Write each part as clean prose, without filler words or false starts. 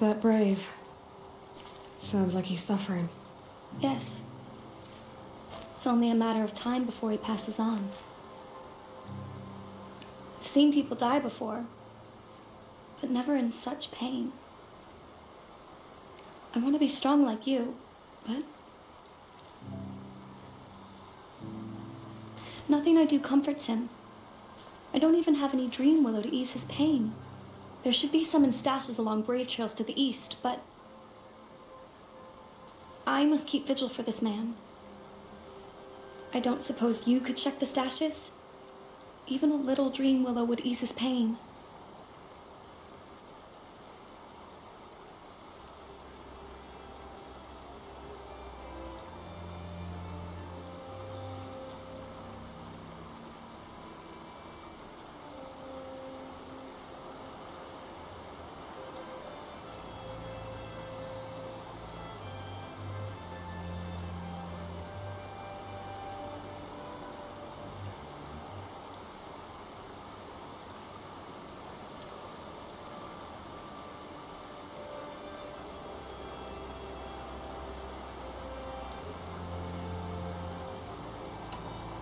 That brave. Sounds like he's suffering. Yes. It's only a matter of time before he passes on. I've seen people die before, but never in such pain. I want to be strong like you, but nothing I do comforts him. I don't even have any dream willow to ease his pain. There should be some in stashes along brave trails to the east, but I must keep vigil for this man. I don't suppose you could check the stashes? Even a little dream willow would ease his pain.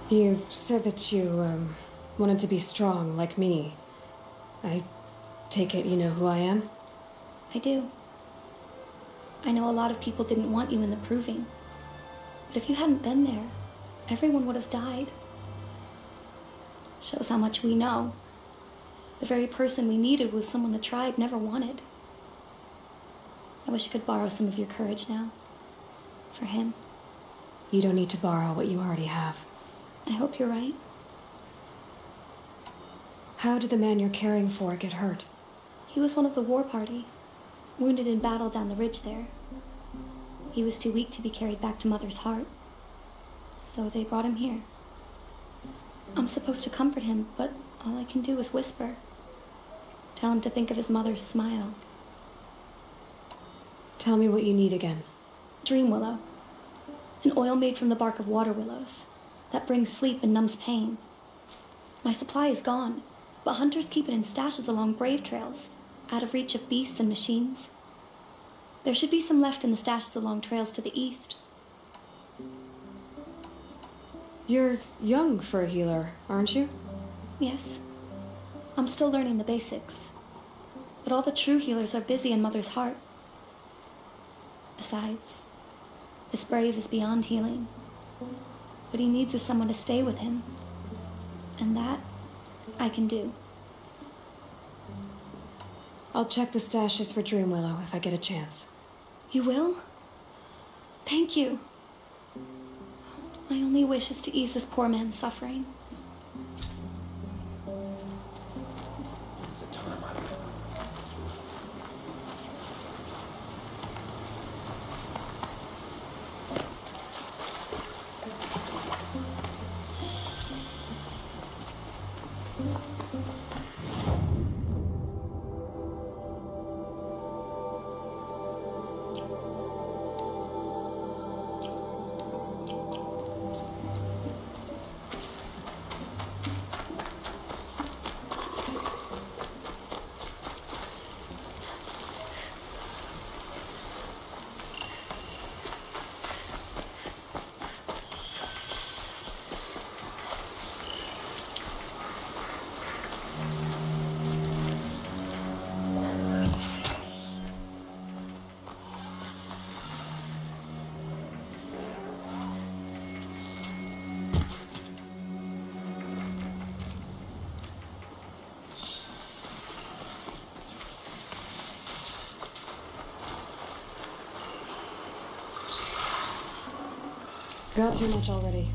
You said that you, wanted to be strong, like me. I take it you know who I am? I do. I know a lot of people didn't want you in the proving. But if you hadn't been there, everyone would have died. Shows how much we know. The very person we needed was someone the tribe never wanted. I wish I could borrow some of your courage now. For him. You don't need to borrow what you already have. I hope you're right. How did the man you're caring for get hurt? He was one of the war party, wounded in battle down the ridge there. He was too weak to be carried back to Mother's heart, so they brought him here. I'm supposed to comfort him, but all I can do is whisper. Tell him to think of his mother's smile. Tell me what you need again. Dream willow. An oil made from the bark of water willows that brings sleep and numbs pain. My supply is gone, but hunters keep it in stashes along brave trails, out of reach of beasts and machines. There should be some left in the stashes along trails to the east. You're young for a healer, aren't you? Yes. I'm still learning the basics. But all the true healers are busy in Mother's heart. Besides, this brave is beyond healing. What he needs is someone to stay with him. And that, I can do. I'll check the stashes for Dream Willow if I get a chance. You will? Thank you. My only wish is to ease this poor man's suffering. It's a time I Got too much already.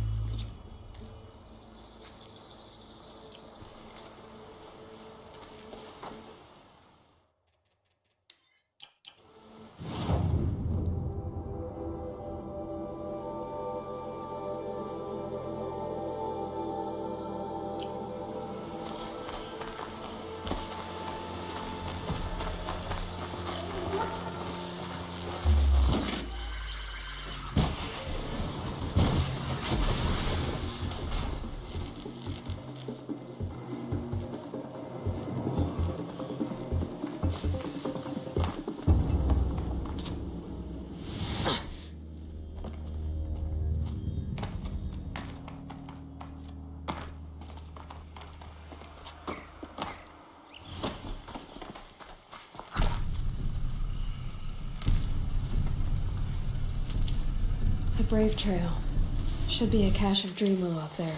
the Brave Trail. Should be a cache of dream willow up there.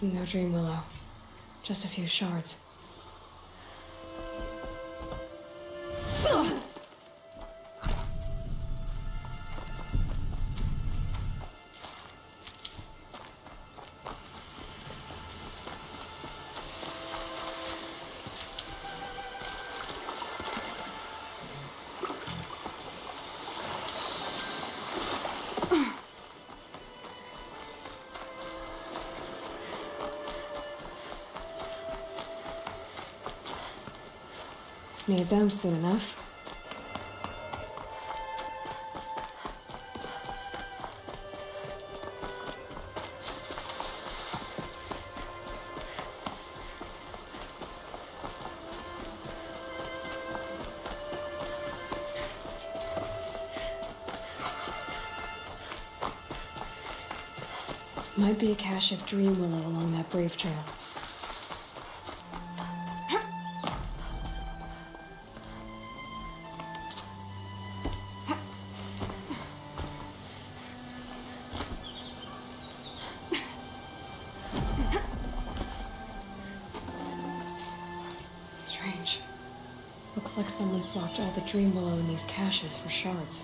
No dream willow. Just a few shards. Need them soon enough. Might be a cache of dream willow along that Brave Trail. Strange. Looks like someone swapped all the dream willow in these caches for shards.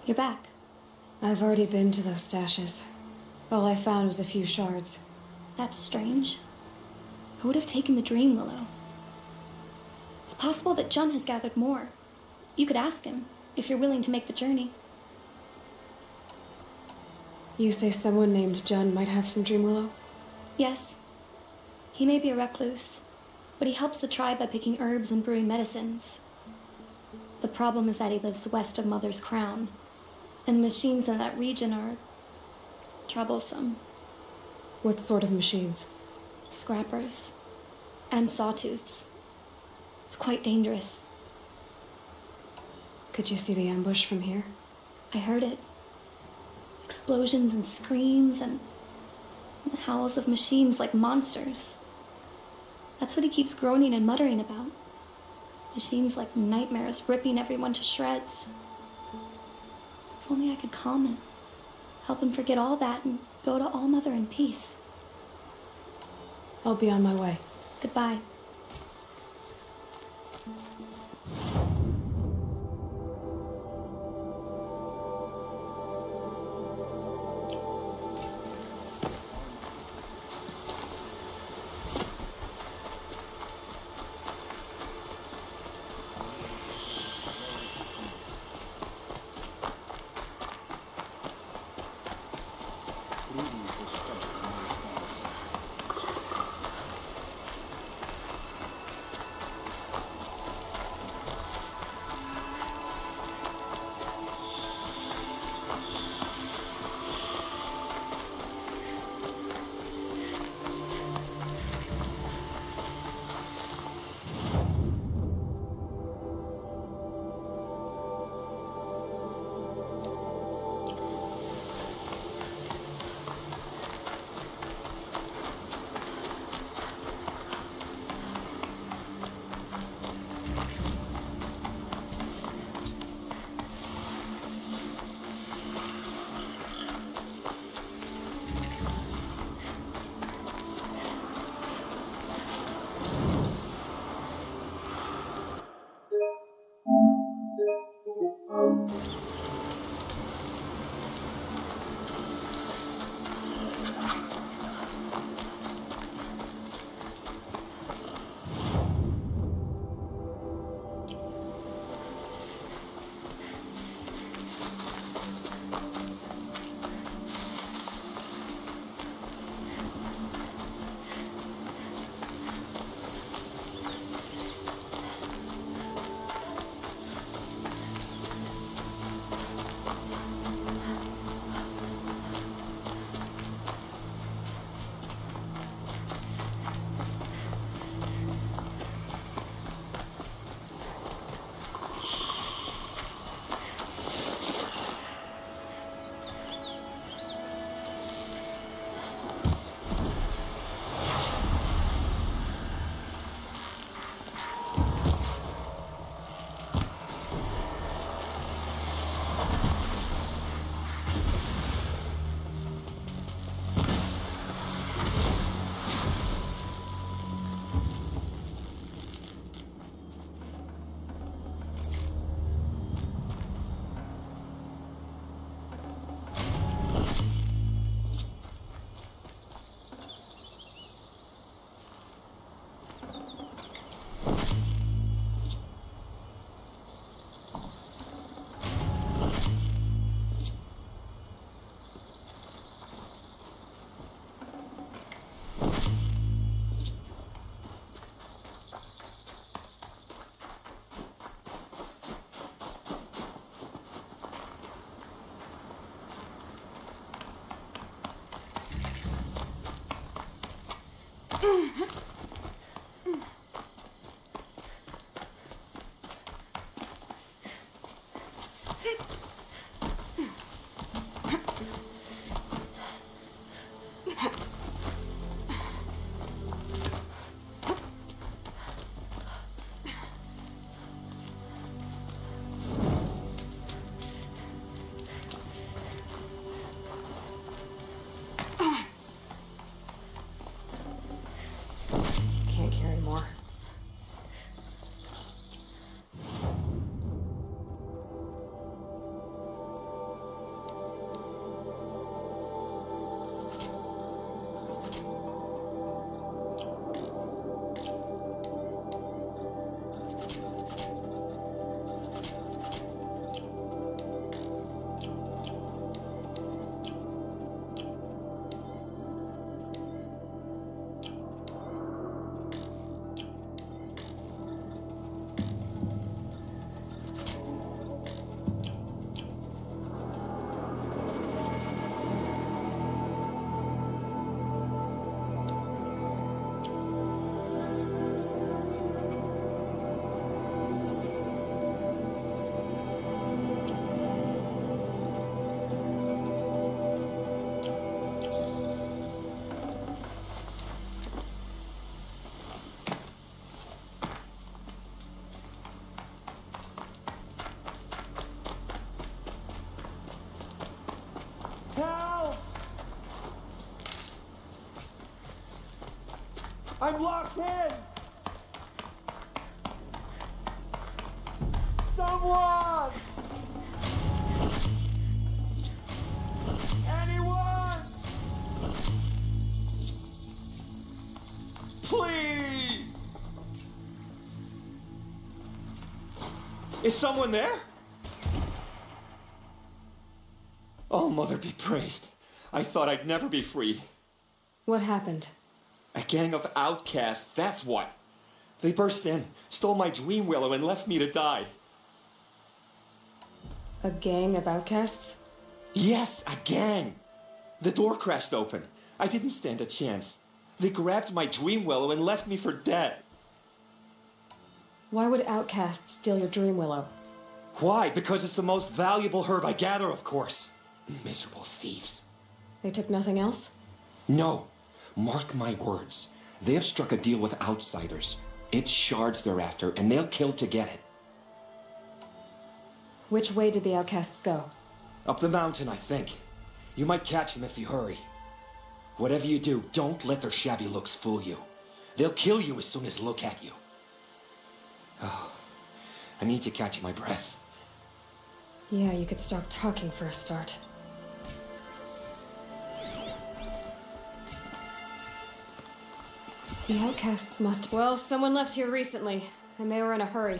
You're back. I've already been to those stashes. All I found was a few shards. That's strange. Who would have taken the dream willow? It's possible that Jun has gathered more. You could ask him, if you're willing to make the journey. You say someone named Jun might have some dream willow? Yes. He may be a recluse, but he helps the tribe by picking herbs and brewing medicines. The problem is that he lives west of Mother's Crown, and the machines in that region are troublesome. What sort of machines? Scrappers and sawtooths. It's quite dangerous. Could you see the ambush from here? I heard it. Explosions and screams and the howls of machines like monsters. That's what he keeps groaning and muttering about. Machines like nightmares ripping everyone to shreds. If only I could calm him, help him forget all that and go to All Mother in peace. I'll be on my way. Goodbye. Can't carry more. Help! I'm locked in! Someone! Anyone! Please! Is someone there? Oh, Mother be praised. I thought I'd never be freed. What happened? A gang of outcasts, that's what. They burst in, stole my dream willow, and left me to die. A gang of outcasts? Yes, a gang. The door crashed open. I didn't stand a chance. They grabbed my dream willow and left me for dead. Why would outcasts steal your dream willow? Why? Because it's the most valuable herb I gather, of course. Miserable thieves. They took nothing else? No. Mark my words. They have struck a deal with outsiders. It's shards they're after, and they'll kill to get it. Which way did the outcasts go? Up the mountain, I think. You might catch them if you hurry. Whatever you do, don't let their shabby looks fool you. They'll kill you as soon as look at you. Oh, I need to catch my breath. Yeah, you could stop talking for a start. The outcasts must... Well, someone left here recently, and they were in a hurry.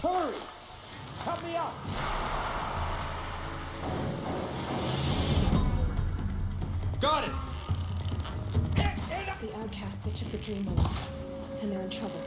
Hurry! Help me up! Got it! The outcasts that took the dream willow, and they're in trouble.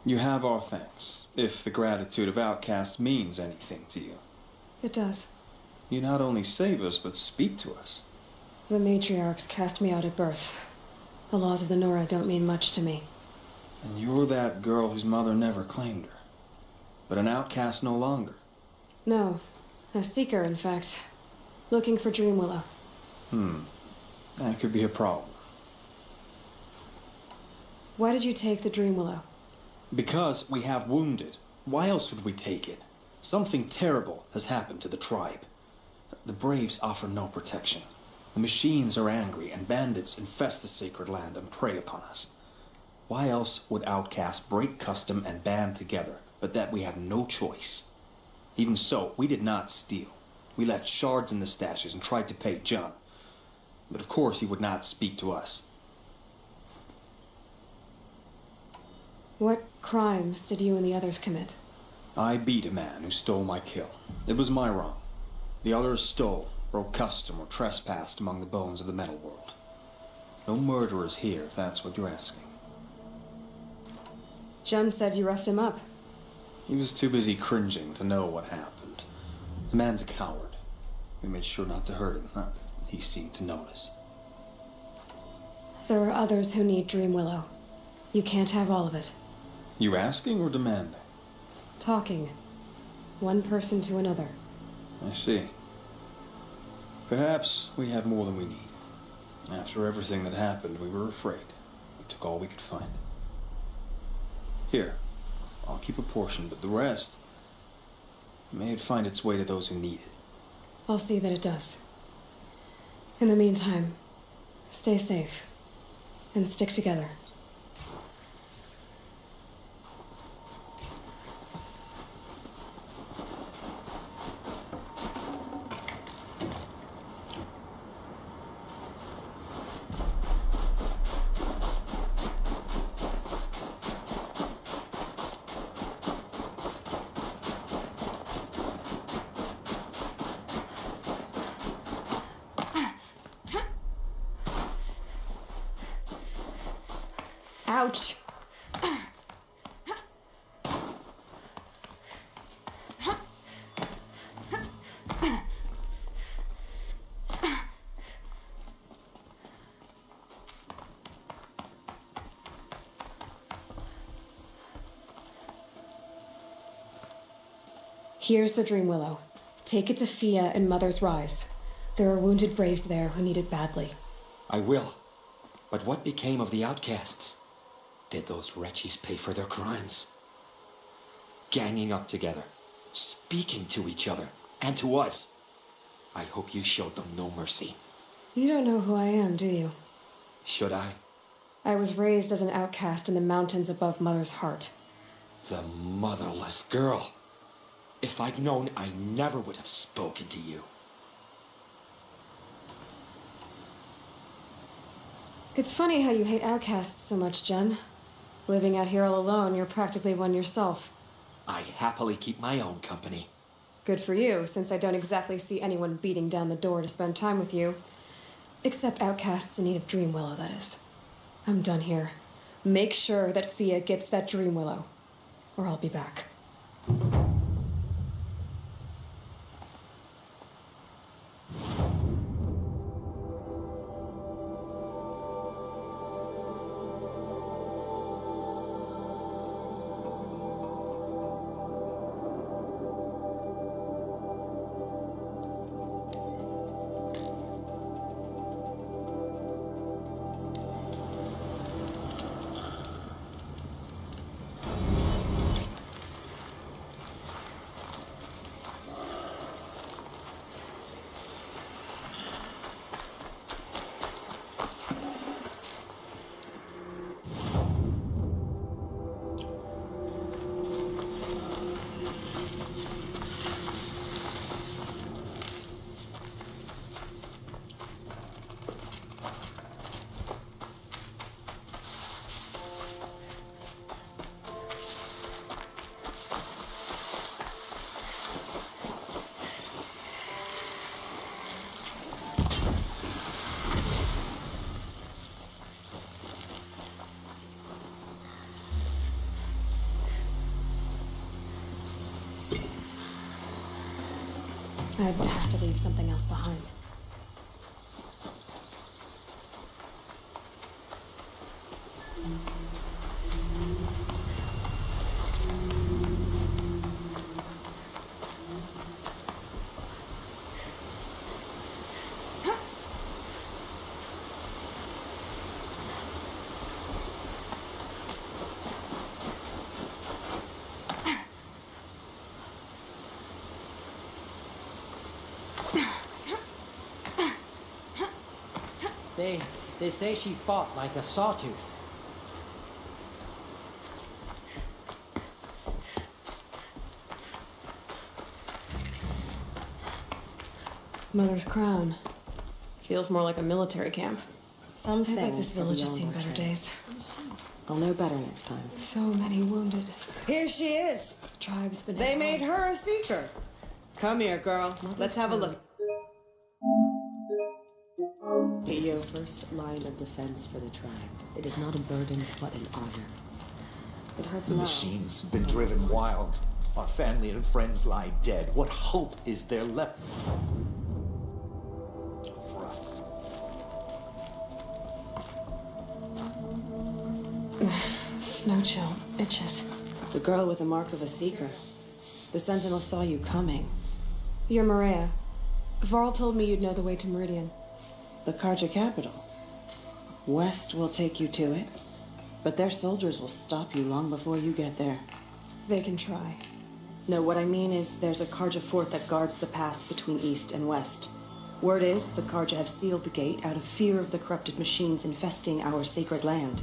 You have our thanks, if the gratitude of outcasts means anything to you. It does. You not only save us, but speak to us. The matriarchs cast me out at birth. The laws of the Nora don't mean much to me. And you're that girl whose mother never claimed her. But an outcast no longer. No. A seeker, in fact. Looking for Dreamwillow. That could be a problem. Why did you take the Dreamwillow? Because we have wounded. Why else would we take it? Something terrible has happened to the tribe. The Braves offer no protection. The machines are angry, and bandits infest the sacred land and prey upon us. Why else would outcasts break custom and band together, but that we have no choice? Even so, we did not steal. We left shards in the stashes and tried to pay John. But of course he would not speak to us. What crimes did you and the others commit? I beat a man who stole my kill. It was my wrong. The others stole, broke custom, or trespassed among the bones of the metal world. No murderers here, if that's what you're asking. Jun said you roughed him up. He was too busy cringing to know what happened. The man's a coward. We made sure not to hurt him, not that he seemed to notice. There are others who need Dreamwillow. You can't have all of it. You asking or demanding? Talking. One person to another. I see. Perhaps we have more than we need. After everything that happened, we were afraid. We took all we could find. Here, I'll keep a portion, but the rest may it find its way to those who need it. I'll see that it does. In the meantime, stay safe. And stick together. Ouch! Here's the Dreamwillow. Take it to Fia and Mother's Rise. There are wounded braves there who need it badly. I will. But what became of the outcasts? Did those wretches pay for their crimes? Ganging up together, speaking to each other, and to us. I hope you showed them no mercy. You don't know who I am, do you? Should I? I was raised as an outcast in the mountains above Mother's heart. The motherless girl. If I'd known, I never would have spoken to you. It's funny how you hate outcasts so much, Jen. Living out here all alone, you're practically one yourself. I happily keep my own company. Good for you, since I don't exactly see anyone beating down the door to spend time with you. Except outcasts in need of Dreamwillow, that is. I'm done here. Make sure that Fia gets that Dreamwillow, or I'll be back. I'd have to leave something else behind. They say she fought like a sawtooth. Mother's Crown. Feels more like a military camp. Some I bet things this are village has beyond seen our better ken. days. I'll know better next time. So many wounded. Here she is. Tribe's been They made her a seeker. Come here, girl. Let's have a look. It's the first line of defense for the tribe. It is not a burden, but an honor. It hurts The now. machine's been driven wild. Our family and friends lie dead. What hope is there left for us? Snow chill. Itches. The girl with the mark of a seeker. The Sentinel saw you coming. You're Maria. Varl told me you'd know the way to Meridian. The Karja capital. West will take you to it, but their soldiers will stop you long before you get there. They can try. No, what I mean is there's a Karja fort that guards the pass between east and west. Word is the Karja have sealed the gate out of fear of the corrupted machines infesting our sacred land.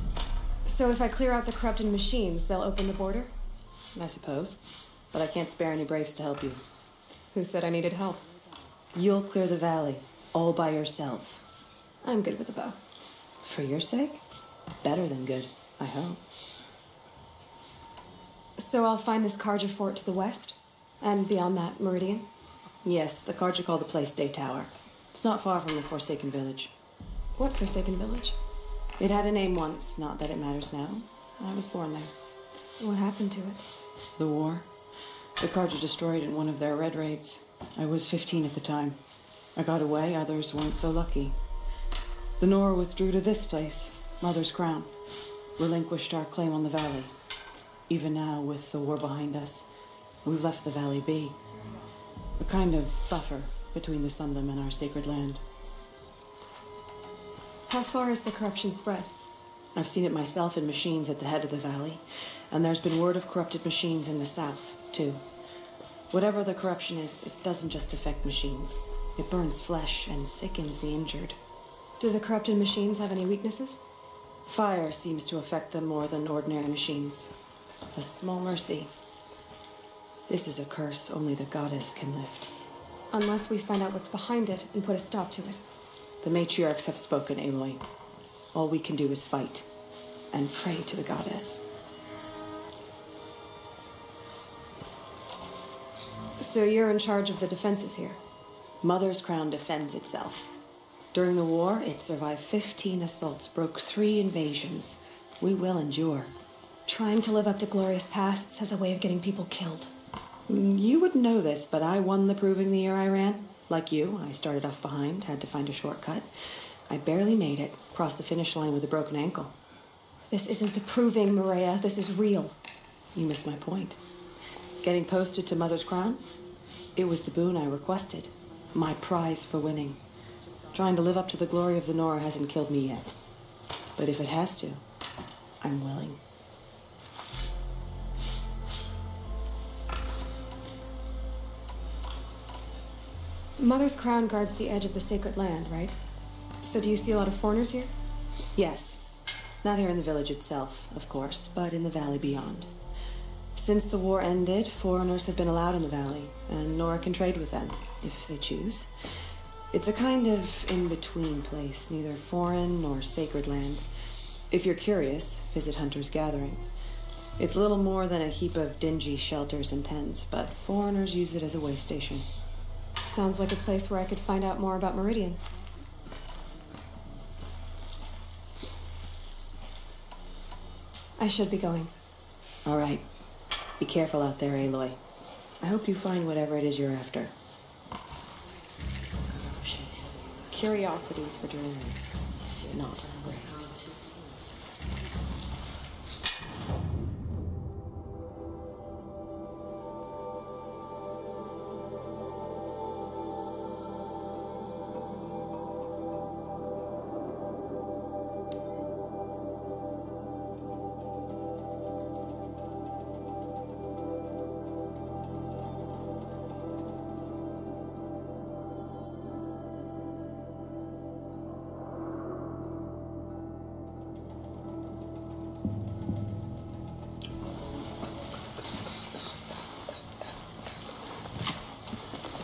So if I clear out the corrupted machines, they'll open the border? I suppose. But I can't spare any braves to help you. Who said I needed help? You'll clear the valley, all by yourself. I'm good with a bow. For your sake? Better than good, I hope. So I'll find this Karja fort to the west? And beyond that, Meridian? Yes, the Karja call the place Day Tower. It's not far from the Forsaken Village. What Forsaken Village? It had a name once, not that it matters now. I was born there. What happened to it? The war. The Karja destroyed it in one of their red raids. I was 15 at the time. I got away, others weren't so lucky. The Nora withdrew to this place, Mother's Crown. Relinquished our claim on the valley. Even now, with the war behind us, we've left the valley be. A kind of buffer between the Sundom and our sacred land. How far has the corruption spread? I've seen it myself in machines at the head of the valley, and there's been word of corrupted machines in the south, too. Whatever the corruption is, it doesn't just affect machines. It burns flesh and sickens the injured. Do the corrupted machines have any weaknesses? Fire seems to affect them more than ordinary machines. A small mercy. This is a curse only the goddess can lift. Unless we find out what's behind it and put a stop to it. The matriarchs have spoken, Aloy. All we can do is fight and pray to the goddess. So you're in charge of the defenses here? Mother's Crown defends itself. During the war, it survived 15 assaults, broke 3 invasions. We will endure. Trying to live up to glorious pasts has a way of getting people killed. You would know this, but I won the proving the year I ran. Like you, I started off behind, had to find a shortcut. I barely made it, crossed the finish line with a broken ankle. This isn't the proving, Maria. This is real. You missed my point. Getting posted to Mother's Crown? It was the boon I requested. My prize for winning. Trying to live up to the glory of the Nora hasn't killed me yet. But if it has to, I'm willing. Mother's Crown guards the edge of the sacred land, right? So do you see a lot of foreigners here? Yes. Not here in the village itself, of course, but in the valley beyond. Since the war ended, foreigners have been allowed in the valley, and Nora can trade with them, if they choose. It's a kind of in-between place, neither foreign nor sacred land. If you're curious, visit Hunter's Gathering. It's little more than a heap of dingy shelters and tents, but foreigners use it as a way station. Sounds like a place where I could find out more about Meridian. I should be going. All right. Be careful out there, Aloy. I hope you find whatever it is you're after. curiosities for dreamers, not graves.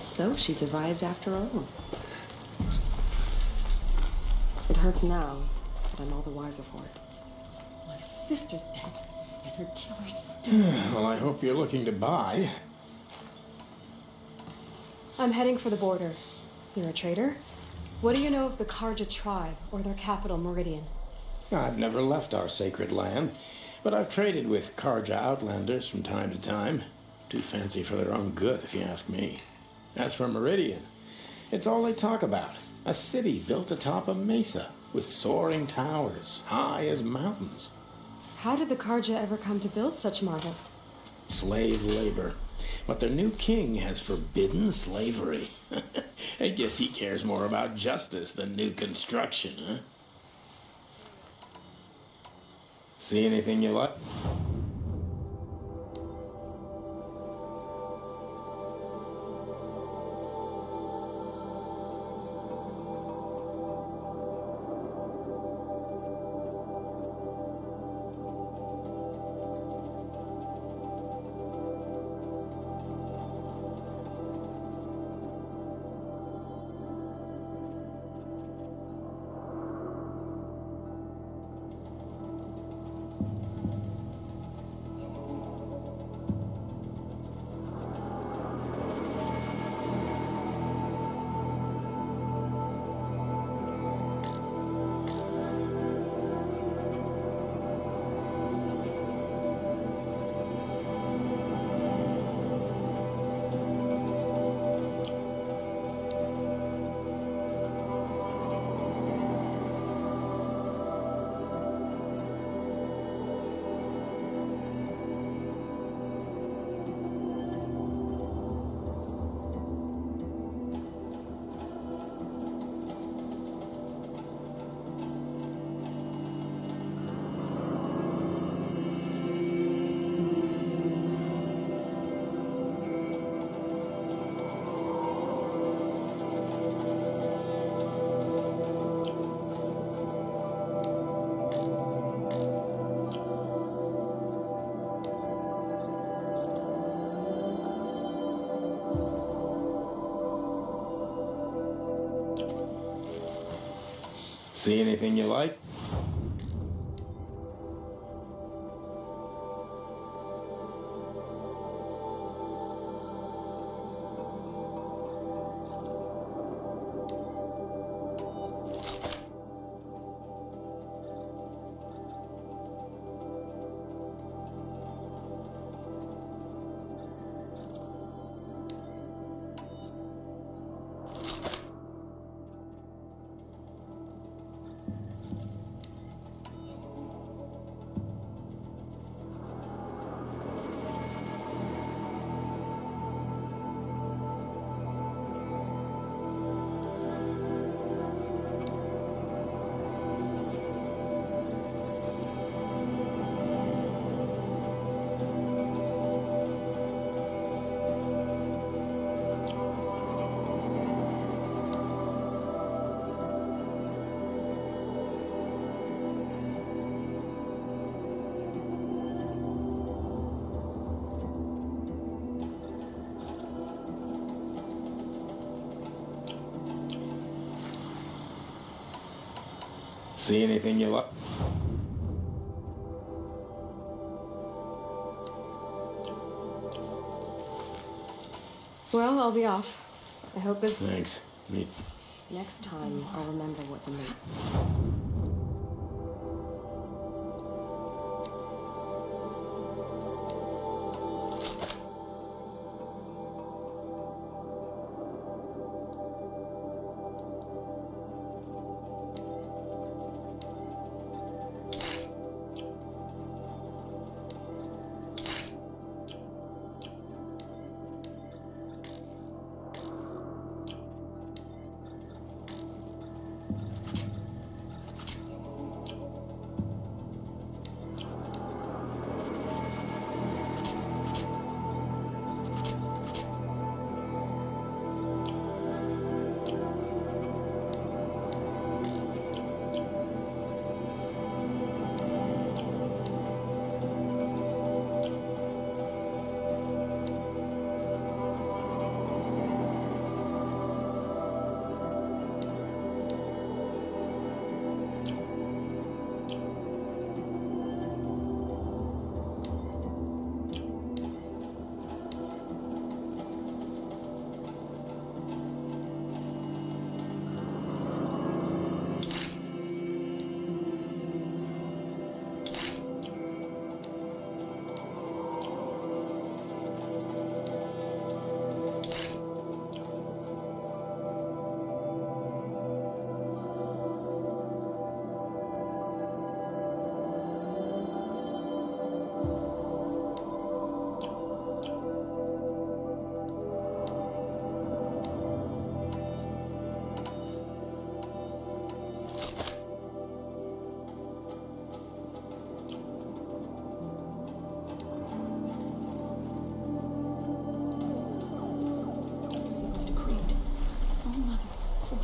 So, she survived after all. It hurts now, but I'm all the wiser for it. My sister's dead, and her killer's still... Well, I hope you're looking to buy. I'm heading for the border. You're a trader? What do you know of the Karja tribe, or their capital, Meridian? I've never left our sacred land, but I've traded with Karja outlanders from time to time. Too fancy for their own good, if you ask me. As for Meridian, it's all they talk about. A city built atop a mesa, with soaring towers, high as mountains. How did the Karja ever come to build such marvels? Slave labor. But their new king has forbidden slavery. I guess he cares more about justice than new construction, huh? See anything you like? See anything you like? See anything you like? Well, I'll be off. I hope it's... Thanks. Me. Next time, I'll remember what the mate...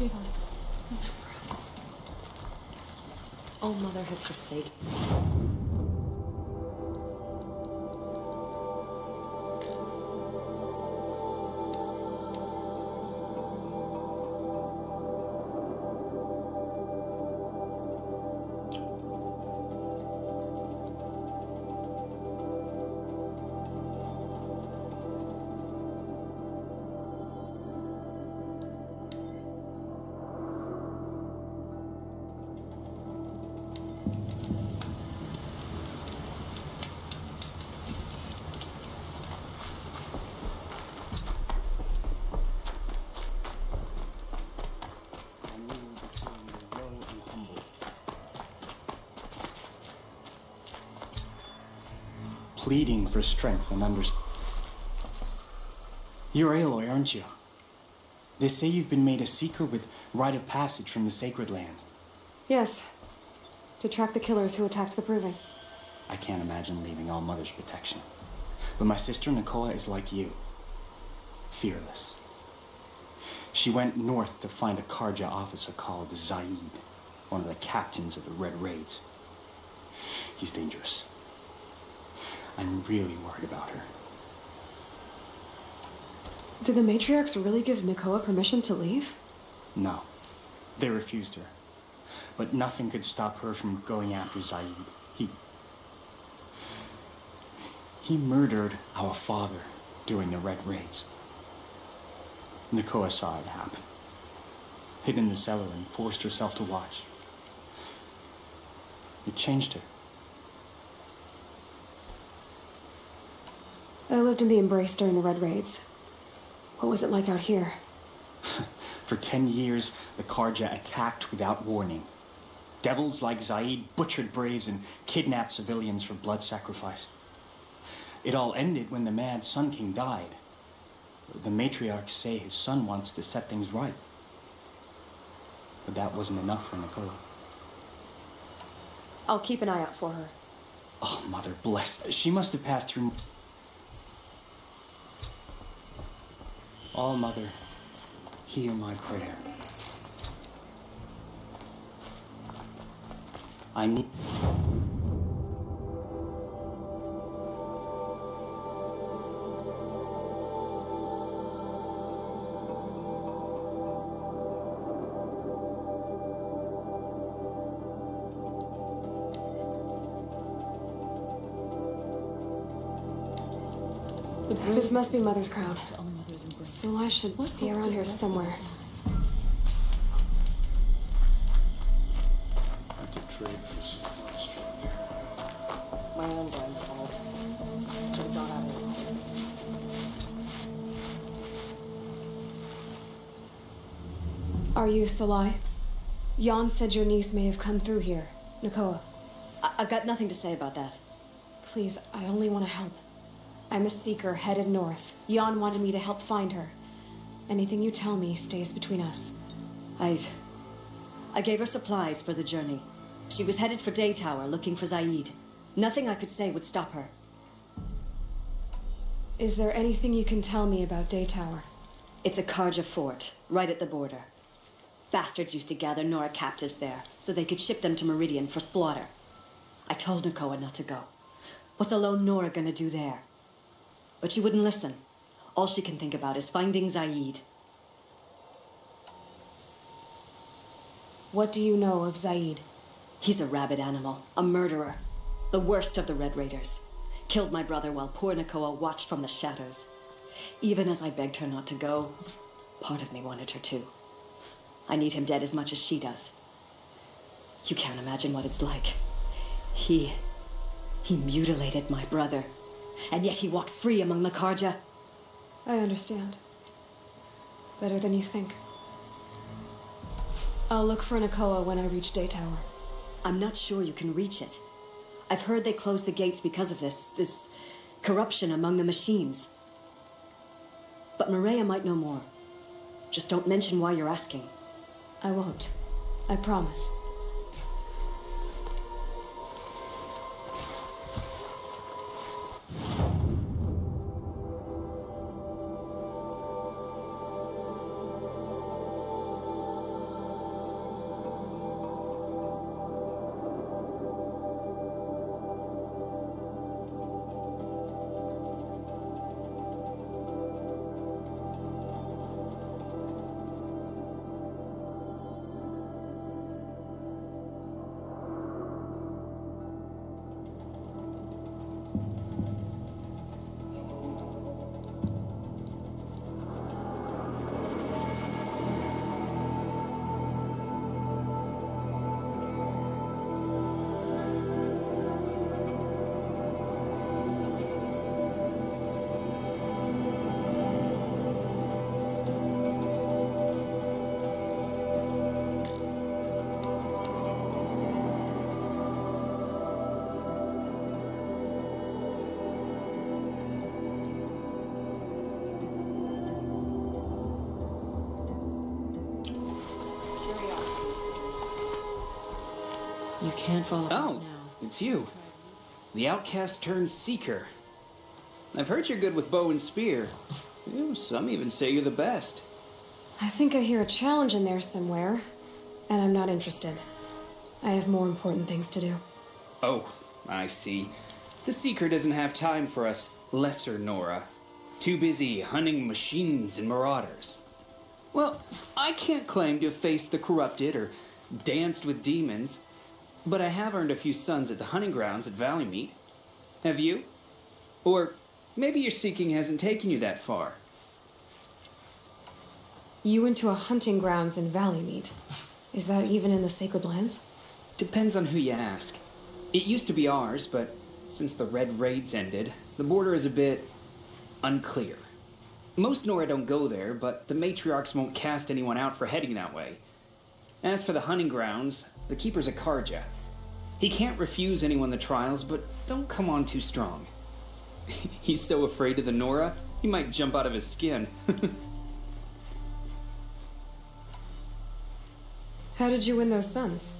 Forgive us. Remember us. All Mother has forsaken. Pleading for strength and understanding. You're Aloy, aren't you? They say you've been made a seeker with rite of passage from the Sacred Land. Yes. To track the killers who attacked the Proving. I can't imagine leaving All Mother's protection. But my sister Nakoa is like you. Fearless. She went north to find a Karja officer called Zaid, one of the captains of the Red Raids. He's dangerous. I'm really worried about her. Did the matriarchs really give Nakoa permission to leave? No. They refused her. But nothing could stop her from going after Zaid. He murdered our father during the Red Raids. Nakoa saw it happen. Hid in the cellar and forced herself to watch. It changed her. I lived in the Embrace during the Red Raids. What was it like out here? For 10 years, the Karja attacked without warning. Devils like Zaid butchered braves and kidnapped civilians for blood sacrifice. It all ended when the mad Sun King died. The matriarchs say his son wants to set things right. But that wasn't enough for Nakoa. I'll keep an eye out for her. Oh, Mother bless. She must have passed through... All Mother, hear my prayer. I need... This must be Mother's crown. So I should be around here somewhere. I did trade for some last year. My own damn fault. Should have got out of it. Are you Salai? Jan said your niece may have come through here. Nakoa. I've got nothing to say about that. Please, I only want to help. I'm a seeker headed north. Jan wanted me to help find her. Anything you tell me stays between us. I gave her supplies for the journey. She was headed for Day Tower looking for Zaid. Nothing I could say would stop her. Is there anything you can tell me about Day Tower? It's a Karja fort, right at the border. Bastards used to gather Nora captives there, so they could ship them to Meridian for slaughter. I told Nakoa not to go. What's a lone Nora gonna do there? But she wouldn't listen. All she can think about is finding Zaid. What do you know of Zaid? He's a rabid animal, a murderer. The worst of the Red Raiders. Killed my brother while poor Nakoa watched from the shadows. Even as I begged her not to go, part of me wanted her to. I need him dead as much as she does. You can't imagine what it's like. He mutilated my brother. And yet he walks free among the Karja. I understand. Better than you think. I'll look for Nakoa when I reach Day Tower. I'm not sure you can reach it. I've heard they closed the gates because of this corruption among the machines. But Maria might know more. Just don't mention why you're asking. I won't. I promise. You can't fall apart Oh, now. it's you. The outcast turned seeker. I've heard you're good with bow and spear. Ew, some even say you're the best. I think I hear a challenge in there somewhere, and I'm not interested. I have more important things to do. Oh, I see. The seeker doesn't have time for us lesser Nora. Too busy hunting machines and marauders. Well, I can't claim to have faced the corrupted or danced with demons, but I have earned a few sons at the hunting grounds at Valleymeet. Have you? Or maybe your seeking hasn't taken you that far. You went to a hunting grounds in Valleymeet. Is that even in the Sacred Lands? Depends on who you ask. It used to be ours, but since the Red Raids ended, the border is a bit unclear. Most Nora don't go there, but the matriarchs won't cast anyone out for heading that way. As for the hunting grounds, the keeper's a Karja. He can't refuse anyone the trials, but don't come on too strong. He's so afraid of the Nora, he might jump out of his skin. How did you win those sons?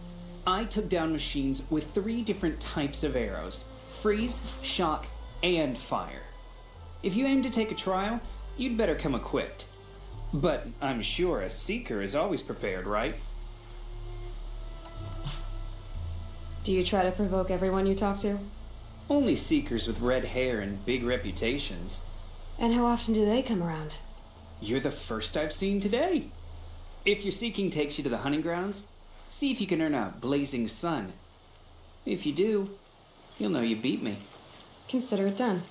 I took down machines with 3 different types of arrows: freeze, shock, and fire. If you aim to take a trial, you'd better come equipped. But I'm sure a seeker is always prepared, right? Do you try to provoke everyone you talk to? Only seekers with red hair and big reputations. And how often do they come around? You're the first I've seen today. If your seeking takes you to the hunting grounds, see if you can earn a blazing sun. If you do, you'll know you beat me. Consider it done.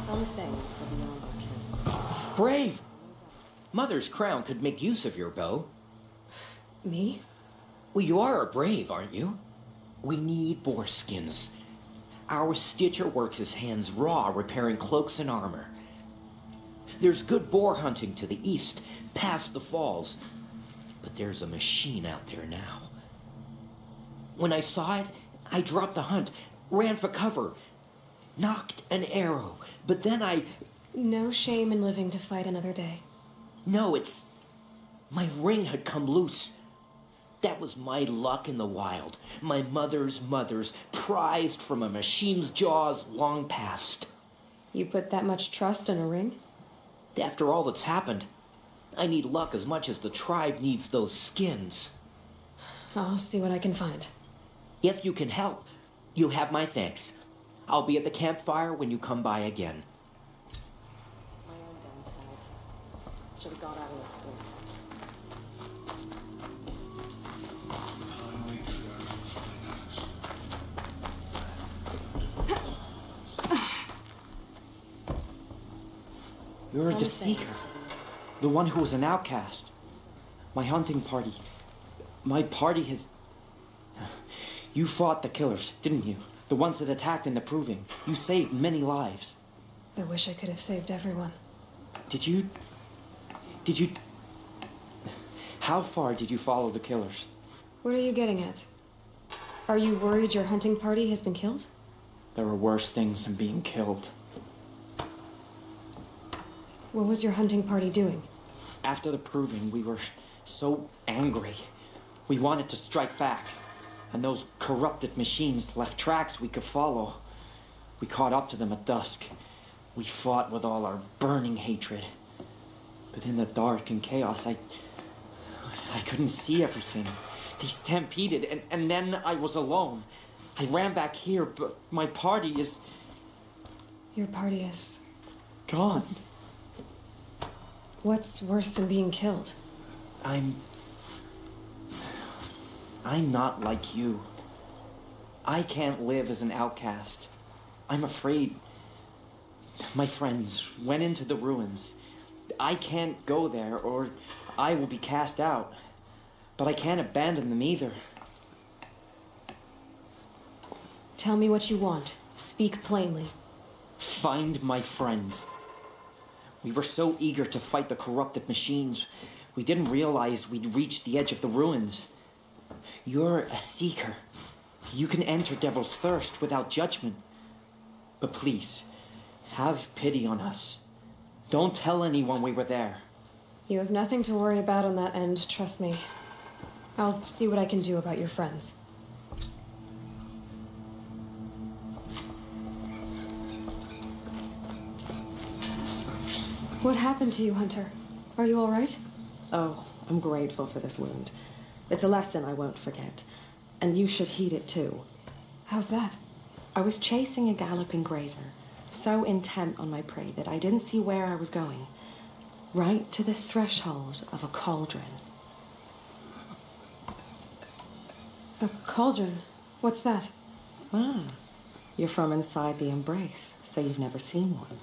Some things are beyond our ken. Brave! Mother's crown could make use of your bow. Me? Well, you are a brave, aren't you? We need boar skins. Our stitcher works his hands raw repairing cloaks and armor. There's good boar hunting to the east, past the falls. But there's a machine out there now. When I saw it, I dropped the hunt, ran for cover, knocked an arrow, but then No shame in living to fight another day. No, it's... My ring had come loose. That was my luck in the wild. My mother's prized from a machine's jaws long past. You put that much trust in a ring? After all that's happened, I need luck as much as the tribe needs those skins. I'll see what I can find. If you can help, you have my thanks. I'll be at the campfire when you come by again. My own downside. Should have got out of it quick. You're Some the things Seeker. are beyond- The one who was an outcast. My hunting party. My party has... You fought the killers, didn't you? The ones that attacked in the Proving. You saved many lives. I wish I could have saved everyone. Did you... How far did you follow the killers? What are you getting at? Are you worried your hunting party has been killed? There were worse things than being killed. What was your hunting party doing? After the Proving, we were so angry. We wanted to strike back. And those corrupted machines left tracks we could follow. We caught up to them at dusk. We fought with all our burning hatred. But in the dark and chaos, I couldn't see everything. They stampeded, and then I was alone. I ran back here, but my party is... Your party is... gone. What's worse than being killed? I'm not like you. I can't live as an outcast. I'm afraid. My friends went into the ruins. I can't go there, or I will be cast out. But I can't abandon them either. Tell me what you want. Speak plainly. Find my friends. We were so eager to fight the corrupted machines, we didn't realize we'd reached the edge of the ruins. You're a seeker. You can enter Devil's Thirst without judgment. But please, have pity on us. Don't tell anyone we were there. You have nothing to worry about on that end, trust me. I'll see what I can do about your friends. What happened to you, Hunter? Are you all right? Oh, I'm grateful for this wound. It's a lesson I won't forget. And you should heed it too. How's that? I was chasing a galloping grazer, so intent on my prey that I didn't see where I was going. Right to the threshold of a cauldron. A cauldron? What's that? Ah, you're from inside the Embrace, so you've never seen one.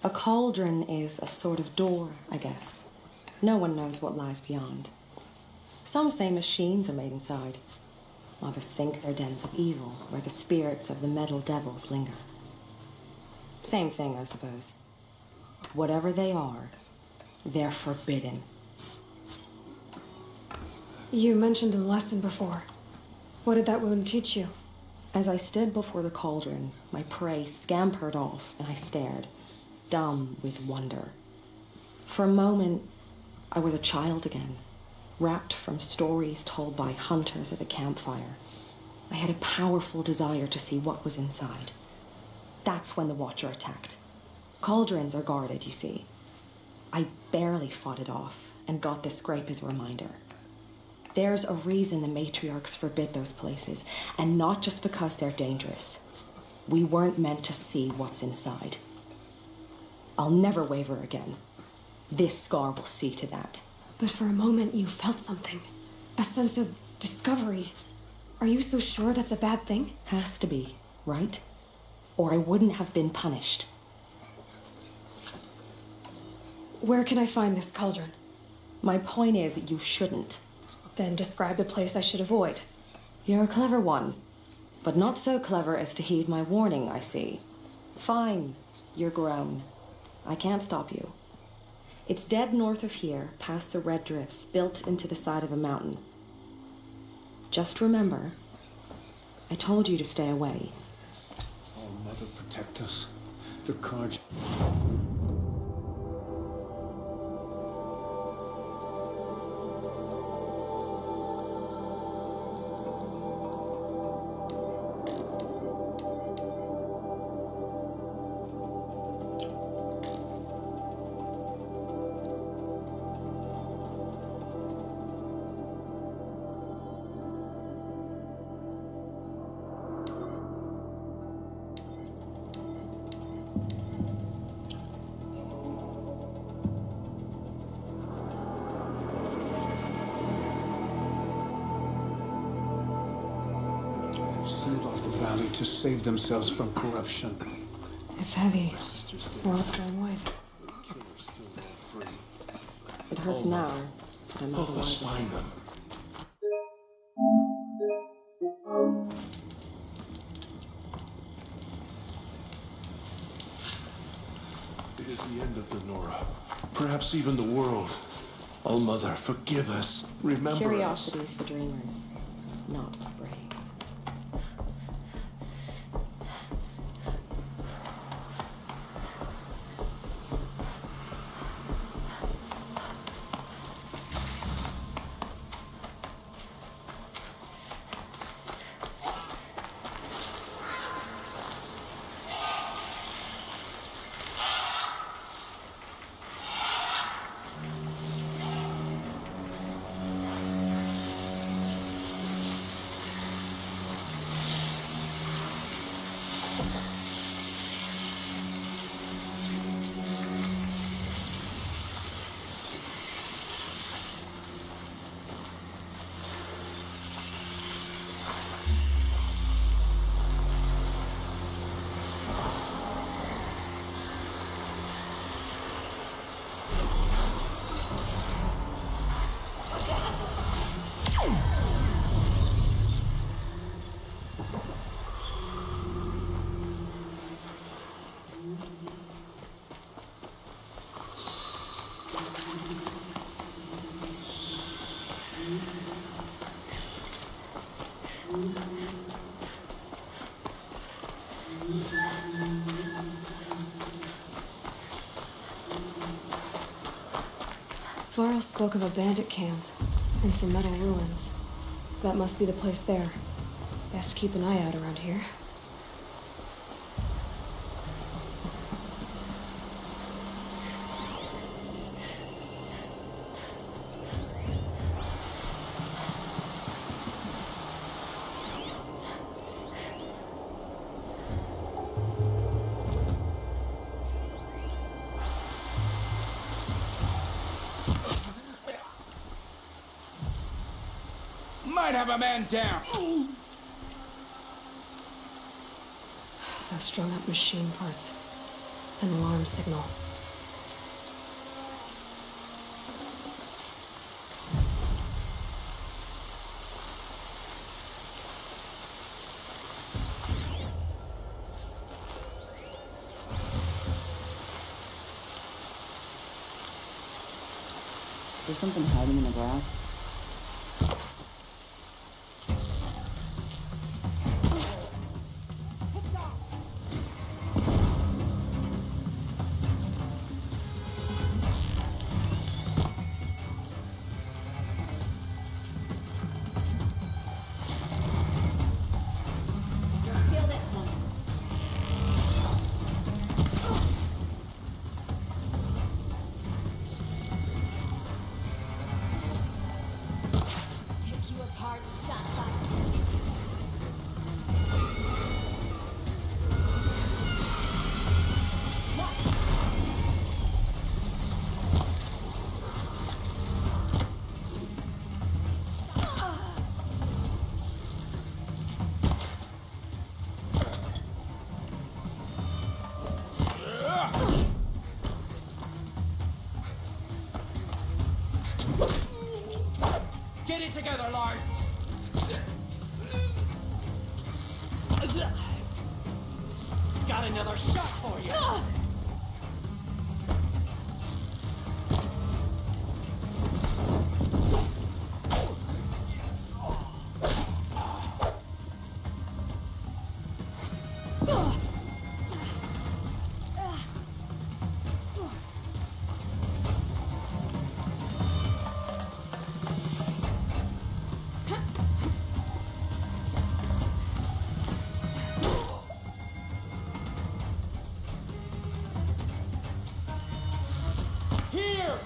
A cauldron is a sort of door, I guess. No one knows what lies beyond. Some say machines are made inside. Others think they're dens of evil, where the spirits of the metal devils linger. Same thing, I suppose. Whatever they are, they're forbidden. You mentioned a lesson before. What did that wound teach you? As I stood before the cauldron, my prey scampered off, and I stared, dumb with wonder. For a moment, I was a child again, wrapped from stories told by hunters at the campfire. I had a powerful desire to see what was inside. That's when the Watcher attacked. Cauldrons are guarded, you see. I barely fought it off, and got this scrape as a reminder. There's a reason the matriarchs forbid those places, and not just because they're dangerous. We weren't meant to see what's inside. I'll never waver again. This scar will see to that. But for a moment you felt something. A sense of discovery. Are you so sure that's a bad thing? Has to be, right? Or I wouldn't have been punished. Where can I find this cauldron? My point is, you shouldn't. Then describe the place I should avoid. You're a clever one, but not so clever as to heed my warning, I see. Fine, you're grown. I can't stop you. It's dead north of here, past the red drifts, built into the side of a mountain. Just remember, I told you to stay away. Oh, Mother, protect us. The Karja. To save themselves from corruption. It's heavy. Well, it's going white. It hurts now, but I'm otherwise. Find them. It is the end of the Nora. Perhaps even the world. Oh, Mother, forgive us. Remember Curiosities us. For dreamers, not for braves. Varl spoke of a bandit camp and some metal ruins. That must be the place there. Best keep an eye out around here. Might have a man down. Those strung up machine parts. An alarm signal. Is there something hiding in the grass? Get it together, Lars! Got another shot for you! Here!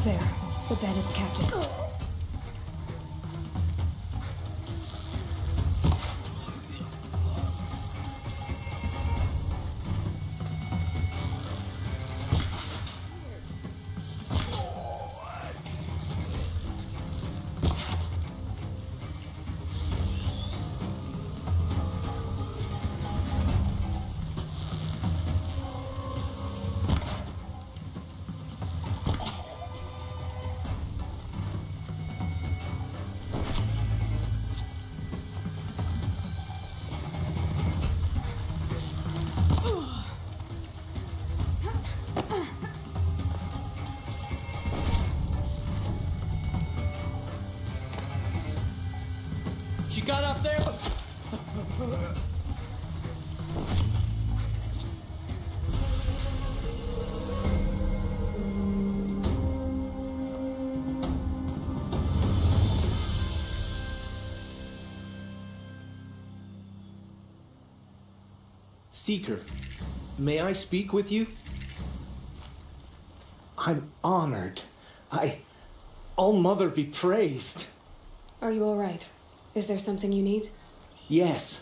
There. The bandit's captain. She got up there, but... Seeker, may I speak with you? I'm honored. All-Mother be praised. Are you all right? Is there something you need? Yes.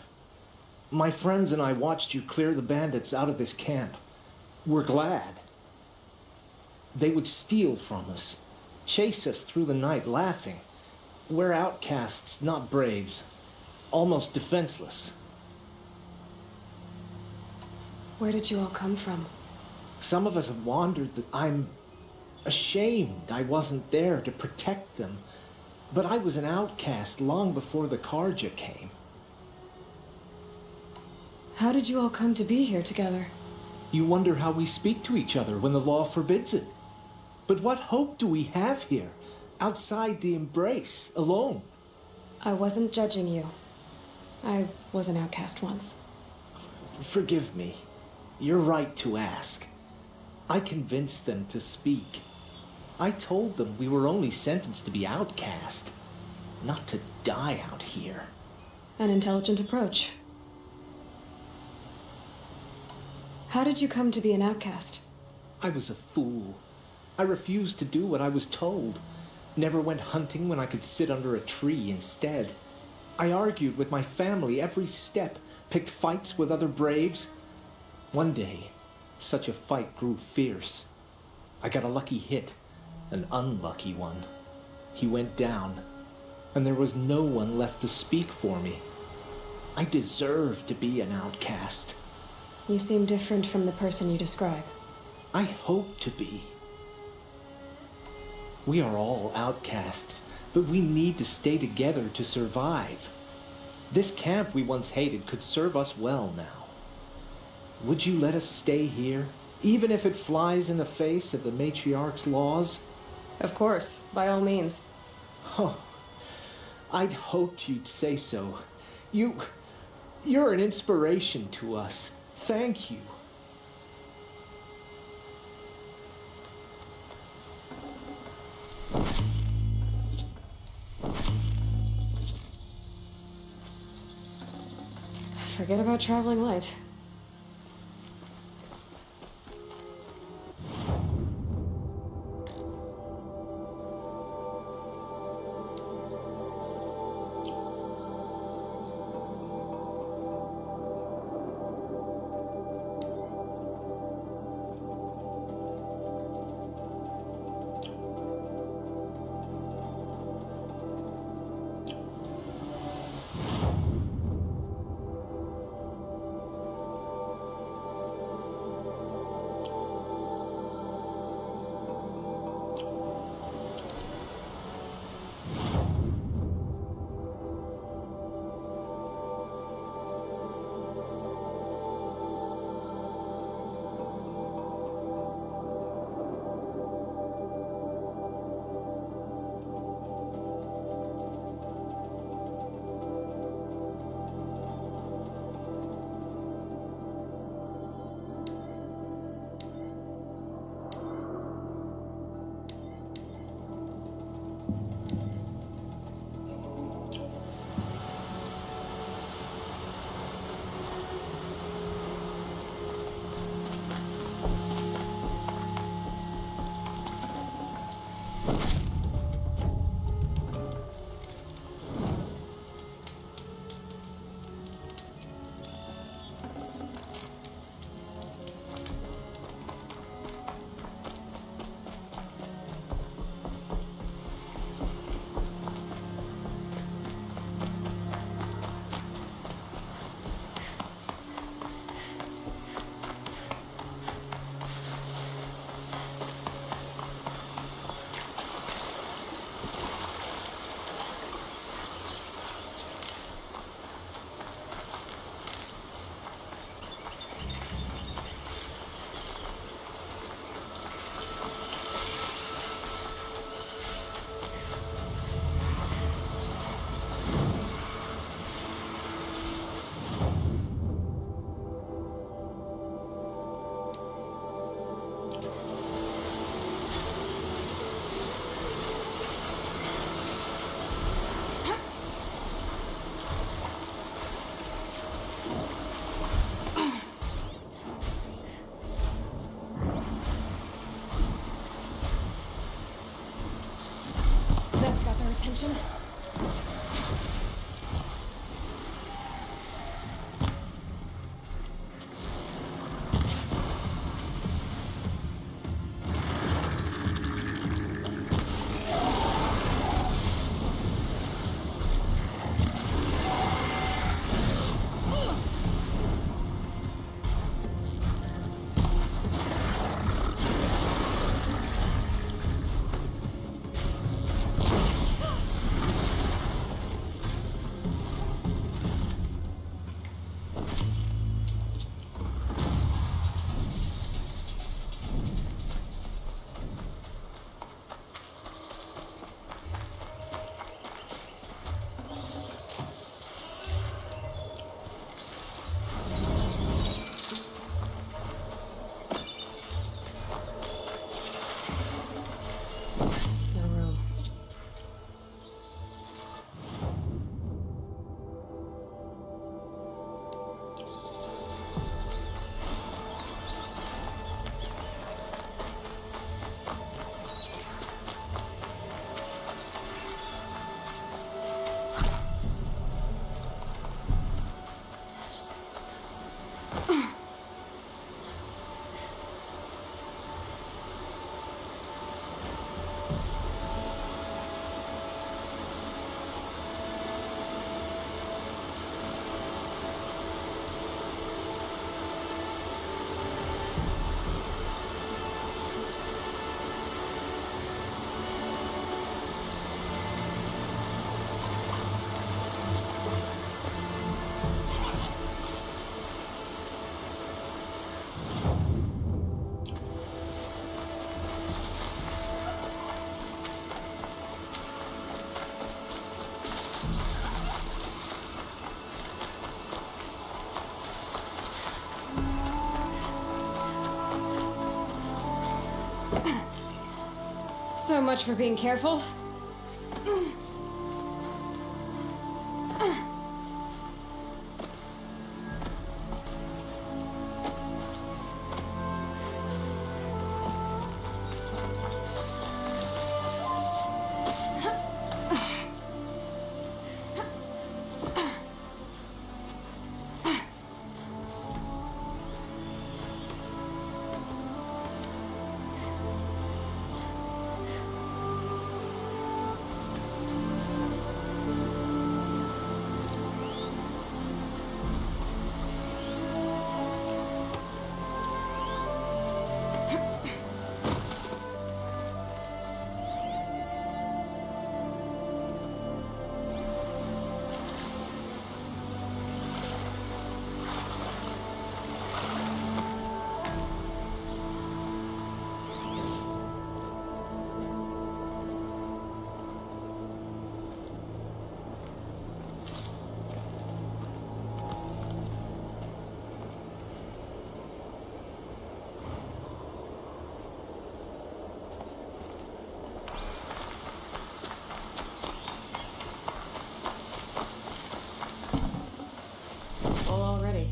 My friends and I watched you clear the bandits out of this camp. We're glad. They would steal from us, chase us through the night laughing. We're outcasts, not braves. Almost defenseless. Where did you all come from? Some of us have wandered. I'm ashamed I wasn't there to protect them. But I was an outcast long before the Karja came. How did you all come to be here together? You wonder how we speak to each other when the law forbids it. But what hope do we have here, outside the embrace, alone? I wasn't judging you. I was an outcast once. Forgive me. You're right to ask. I convinced them to speak. I told them we were only sentenced to be outcast, not to die out here. An intelligent approach. How did you come to be an outcast? I was a fool. I refused to do what I was told. Never went hunting when I could sit under a tree instead. I argued with my family every step, picked fights with other braves. One day, such a fight grew fierce. I got a lucky hit, an unlucky one. He went down, and there was no one left to speak for me. I deserved to be an outcast. You seem different from the person you describe. I hope to be. We are all outcasts, but we need to stay together to survive. This camp we once hated could serve us well now. Would you let us stay here, even if it flies in the face of the matriarch's laws? Of course, by all means. Oh, I'd hoped you'd say so. You're an inspiration to us. Thank you. Forget about traveling light. Attention. No room. So much for being careful. Already.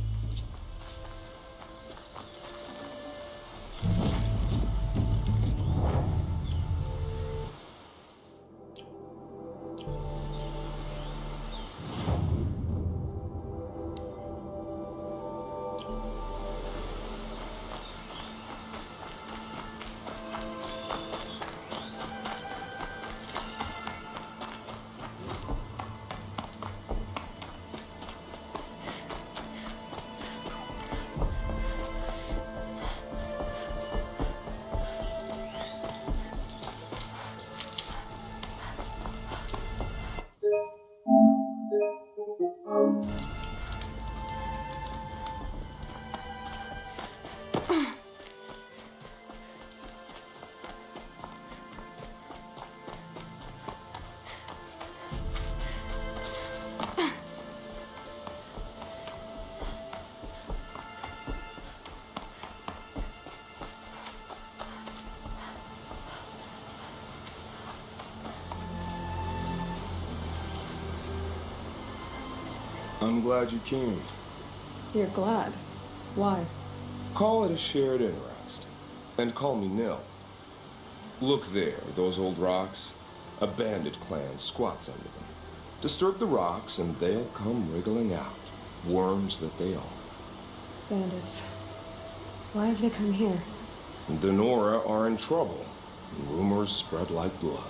I'm glad you came. You're glad. Why? Call it a shared interest. And call me Nil. Look there, those old rocks. A bandit clan squats under them. Disturb the rocks and they'll come wriggling out. Worms that they are. Bandits. Why have they come here? The Nora are in trouble. Rumors spread like blood.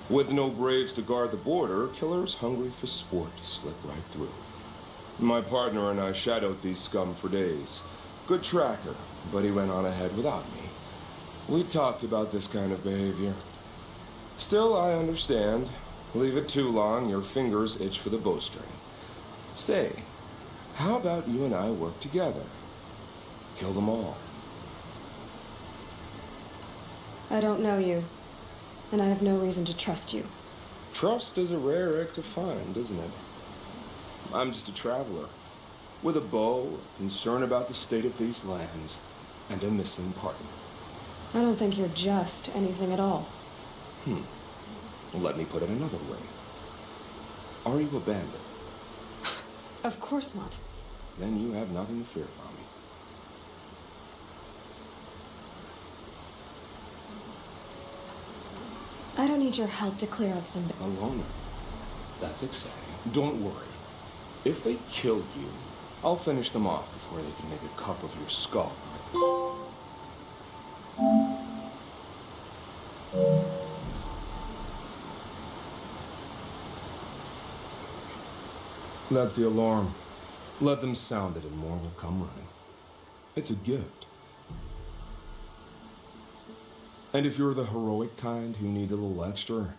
With no braves to guard the border, killers hungry for sport slip right through. My partner and I shadowed these scum for days. Good tracker, but he went on ahead without me. We talked about this kind of behavior. Still, I understand. Leave it too long, your fingers itch for the bowstring. Say, how about you and I work together? Kill them all. I don't know you, and I have no reason to trust you. Trust is a rare egg to find, isn't it? I'm just a traveler, with a bow, concern about the state of these lands, and a missing partner. I don't think you're just anything at all. Let me put it another way. Are you a bandit? Of course not. Then you have nothing to fear from me. I don't need your help to clear out some... A loner. That's exciting. Don't worry. If they kill you, I'll finish them off before they can make a cup of your skull. That's the alarm. Let them sound it and more will come running. It's a gift. And if you're the heroic kind who needs a little extra,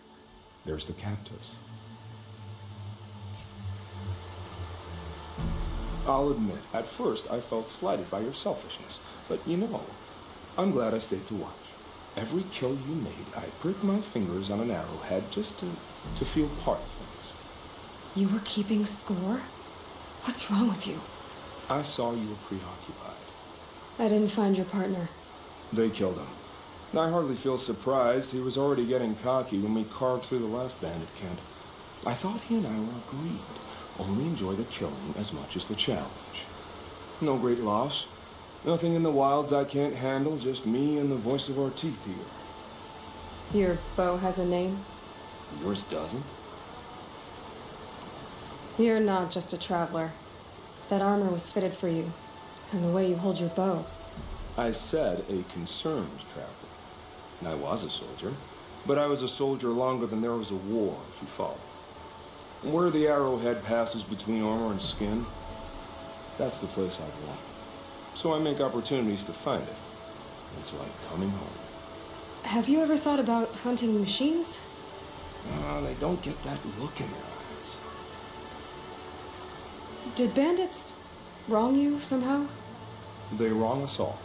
there's the captives. I'll admit, at first I felt slighted by your selfishness, but you know, I'm glad I stayed to watch. Every kill you made, I pricked my fingers on an arrowhead just to feel part of things. You were keeping score? What's wrong with you? I saw you were preoccupied. I didn't find your partner. They killed him. I hardly feel surprised. He was already getting cocky when we carved through the last bandit camp. I thought he and I were agreed. Only enjoy the killing as much as the challenge. No great loss. Nothing in the wilds I can't handle, just me and the voice of our teeth here. Your bow has a name? Yours doesn't? You're not just a traveler. That armor was fitted for you, and the way you hold your bow. I said a concerned traveler. And I was a soldier, but I was a soldier longer than there was a war, if you follow. Where the arrowhead passes between armor and skin, that's the place I belong. So I make opportunities to find it. It's like coming home. Have you ever thought about hunting machines? They don't get that look in their eyes. Did bandits wrong you somehow? They wrong us all.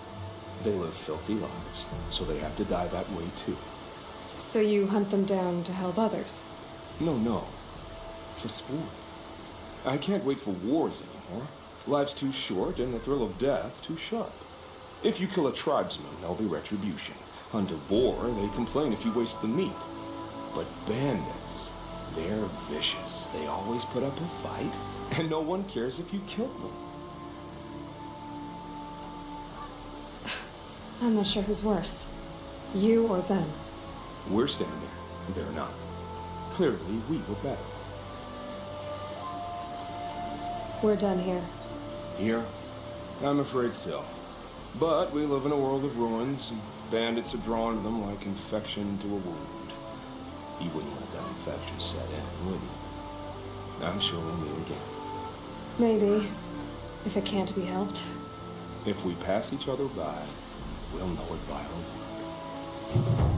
They live filthy lives, so they have to die that way too. So you hunt them down to help others? No. For sport. I can't wait for wars anymore. Life's too short and the thrill of death too sharp. If you kill a tribesman, there'll be retribution. Hunt a boar, they complain if you waste the meat. But bandits, they're vicious. They always put up a fight, and no one cares if you kill them. I'm not sure who's worse. You or them. We're standing. They're not. Clearly, we were better. We're done here. Here? I'm afraid so. But we live in a world of ruins, and bandits are drawn to them like infection to a wound. You wouldn't let that infection set in, would you? I'm sure we'll meet again. Maybe. If it can't be helped. If we pass each other by, we'll know it by our work.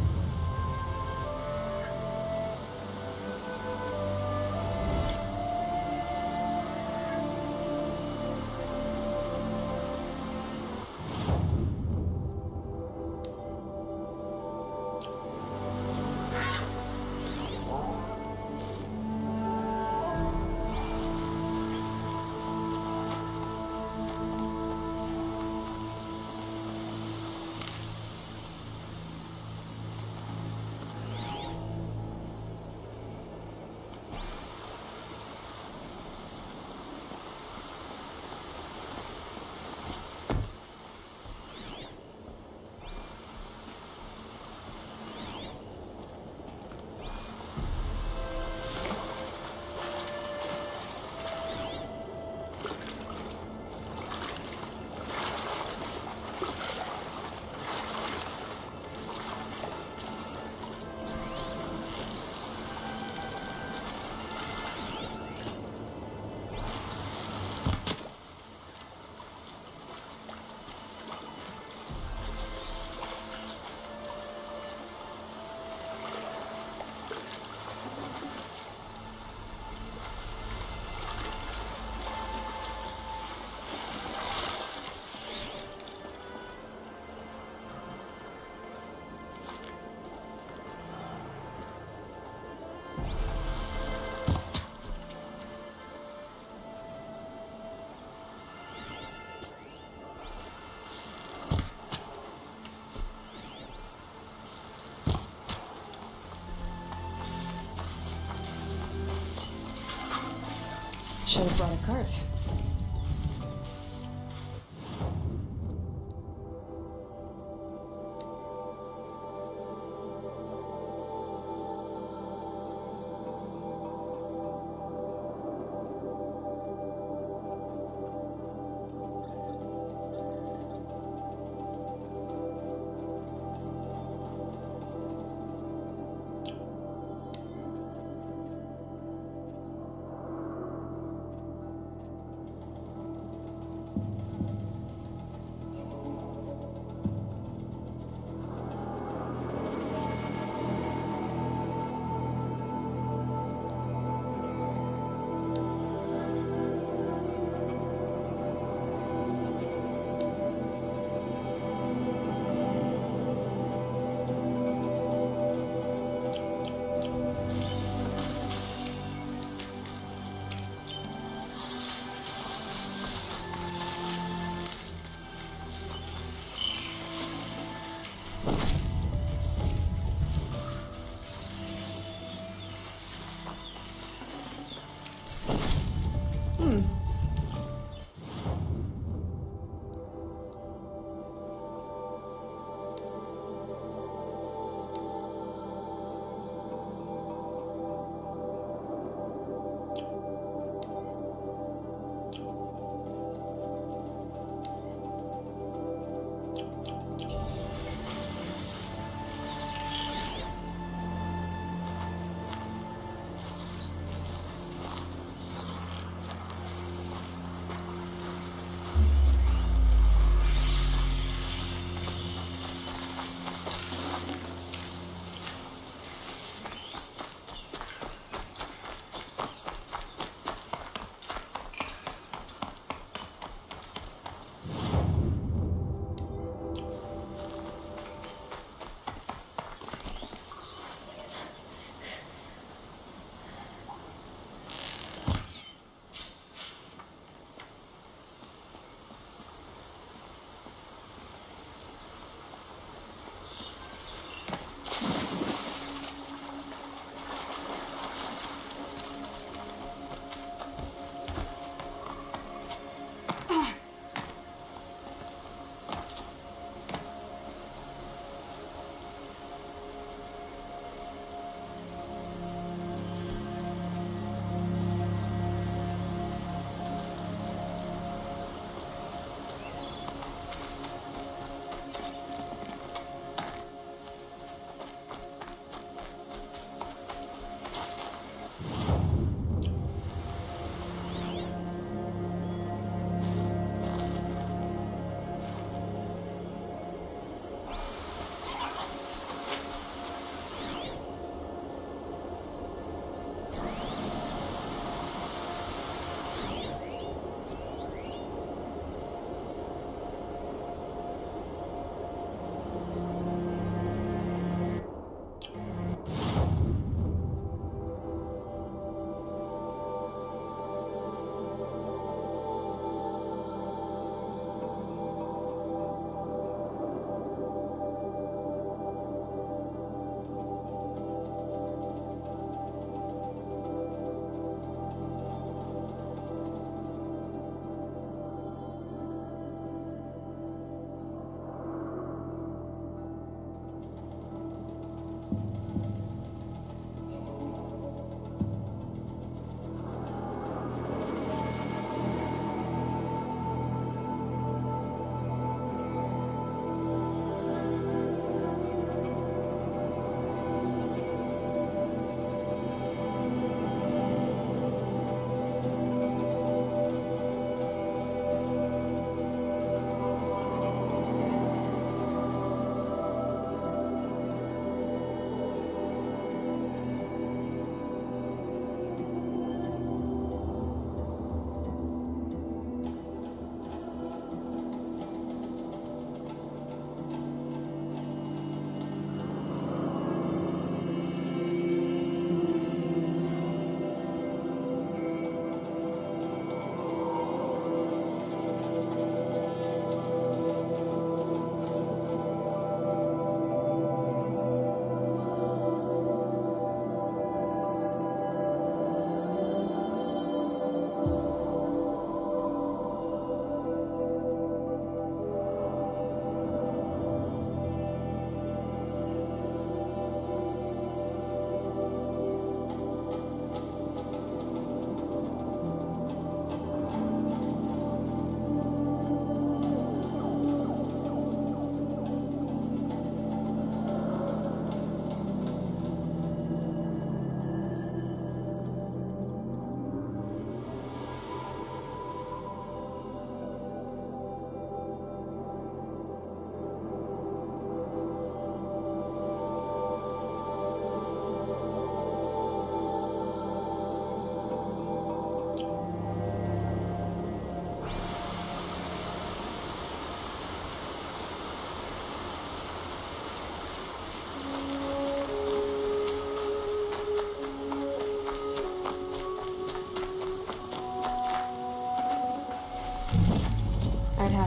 Should have brought a cart.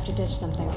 have to ditch something.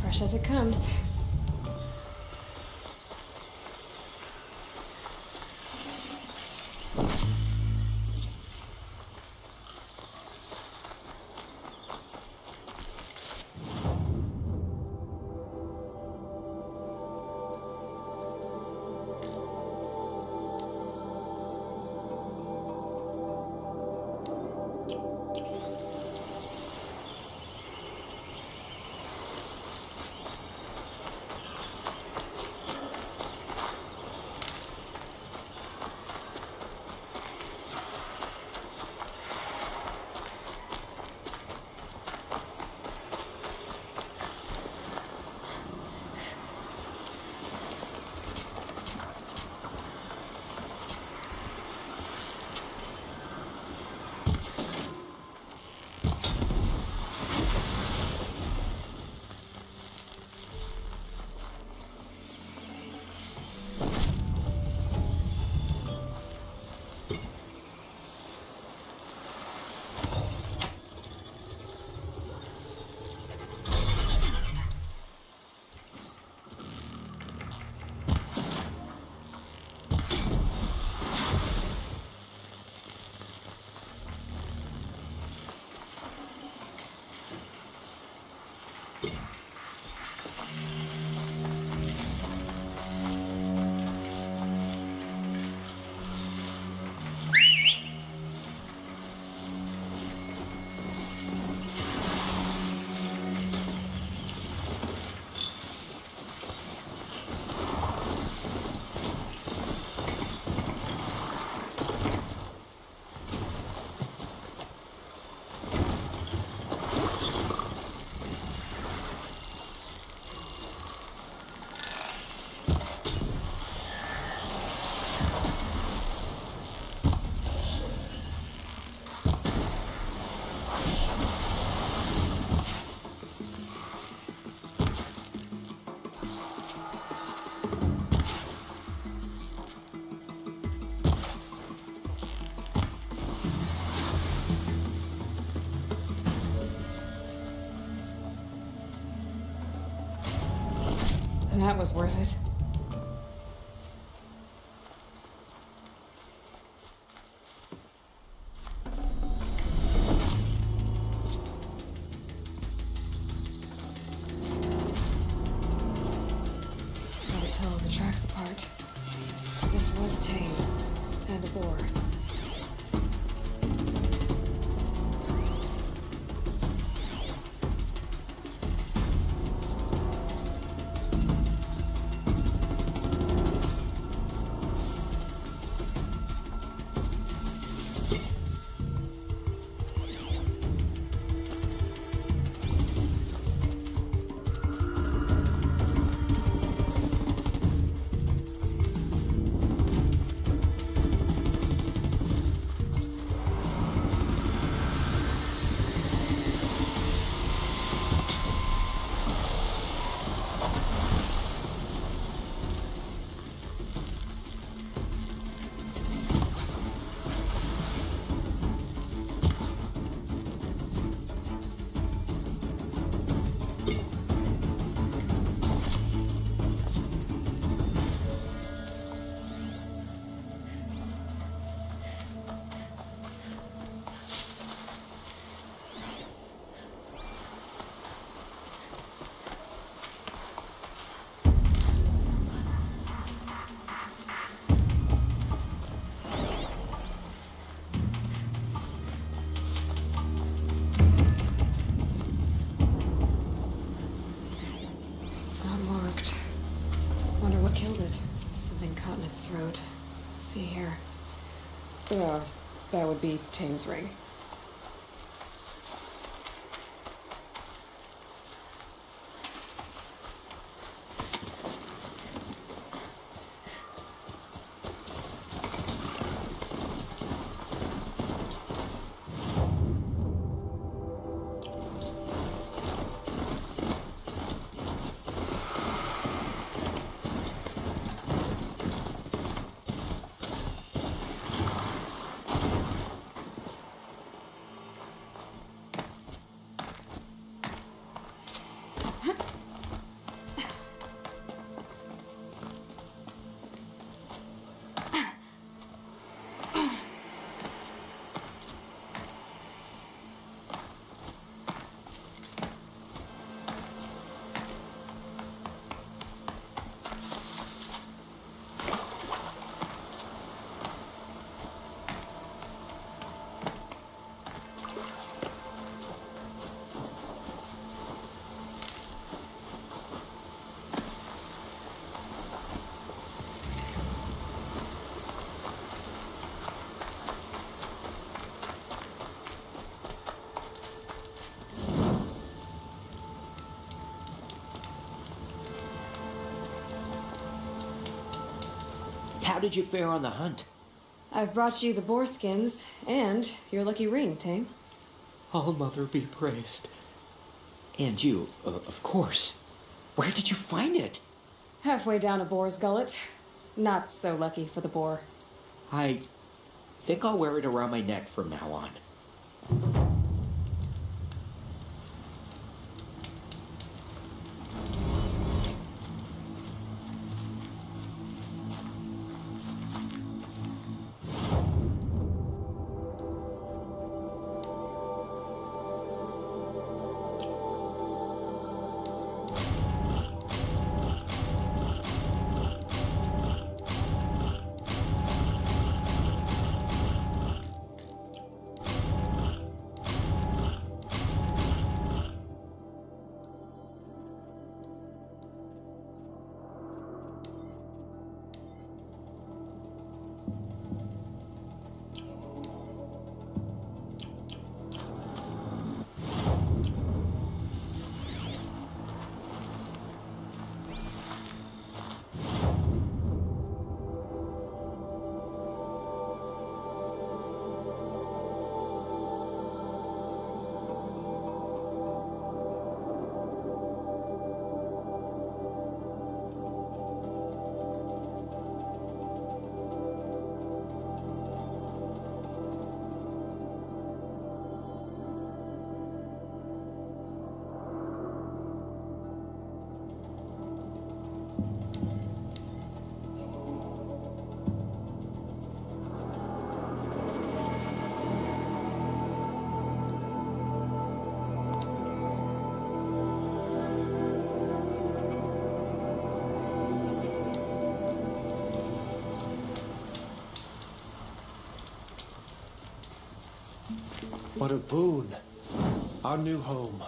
Fresh as it comes. And that was worth it. Gotta tell the tracks apart. This was tame. And a bore. something caught in its throat. Let's see here. Oh, that would be Tame's ring. How did you fare on the hunt? I've brought you the boar skins and your lucky ring, Tame. All-Mother be praised. And you, of course. Where did you find it? Halfway down a boar's gullet. Not so lucky for the boar. I think I'll wear it around my neck from now on. What a boon. Our new home.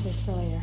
save this for later.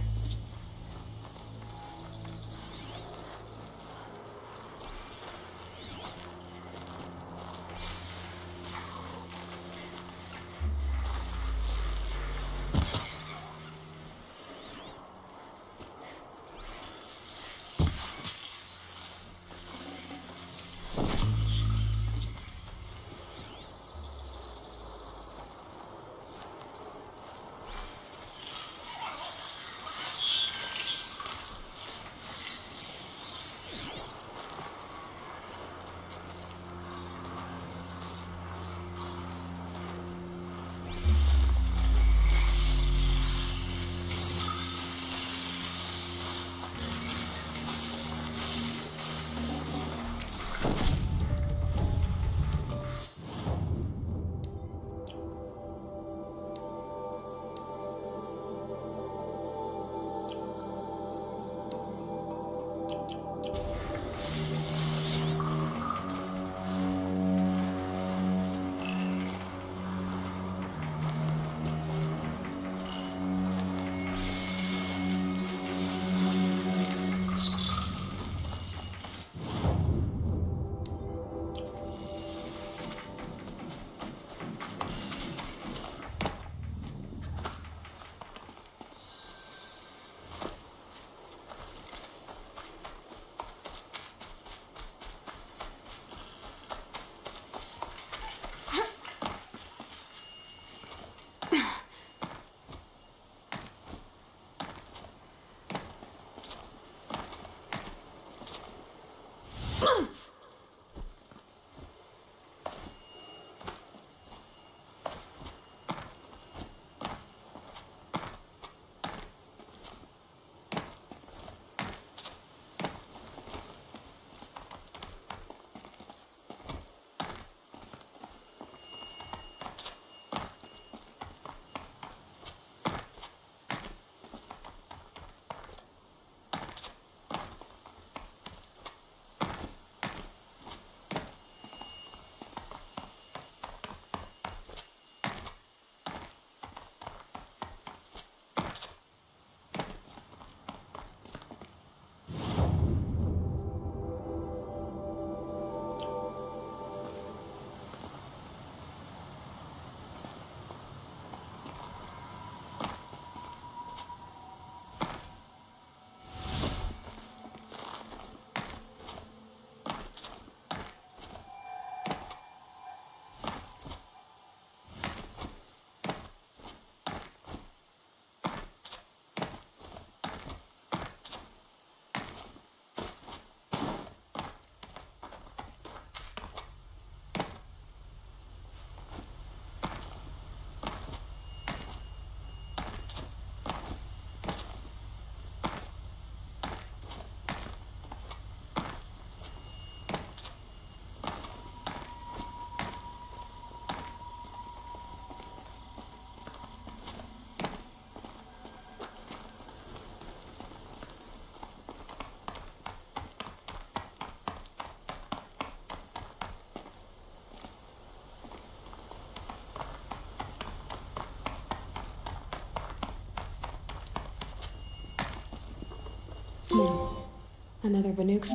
Another Banuk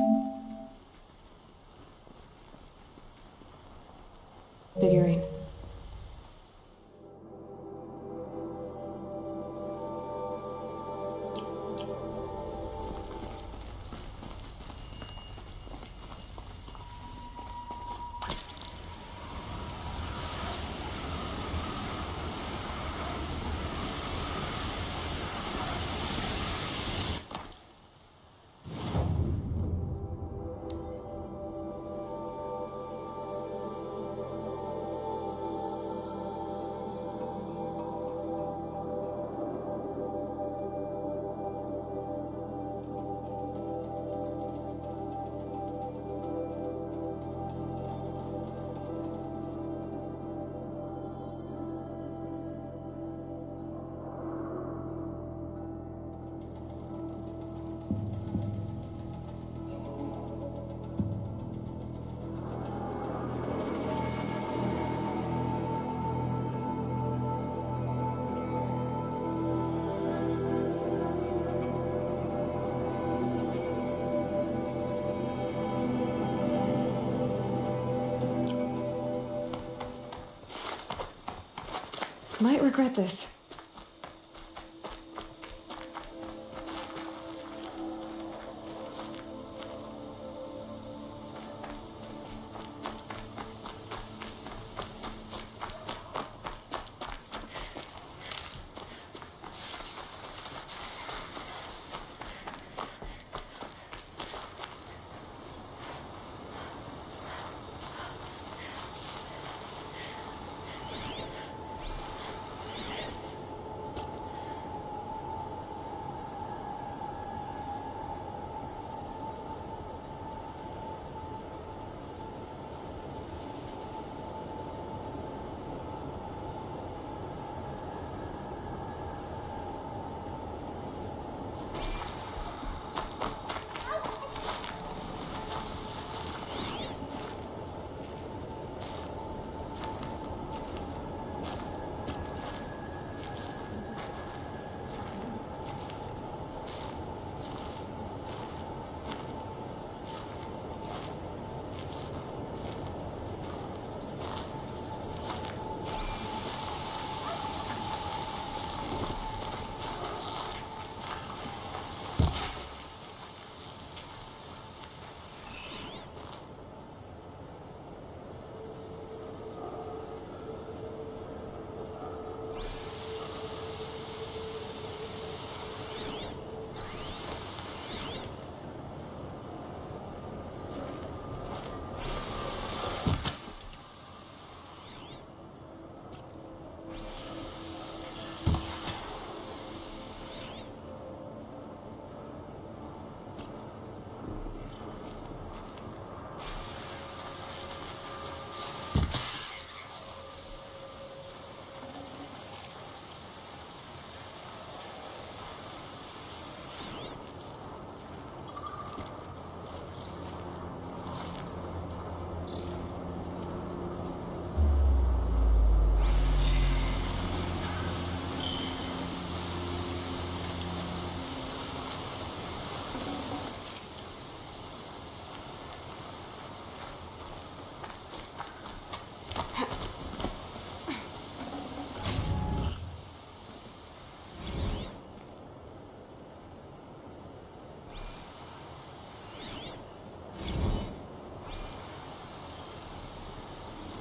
figurine. Might regret this.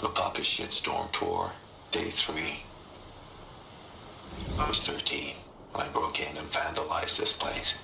Apaka Shitstorm Tour, Day 3. I was 13 when I broke in and vandalized this place.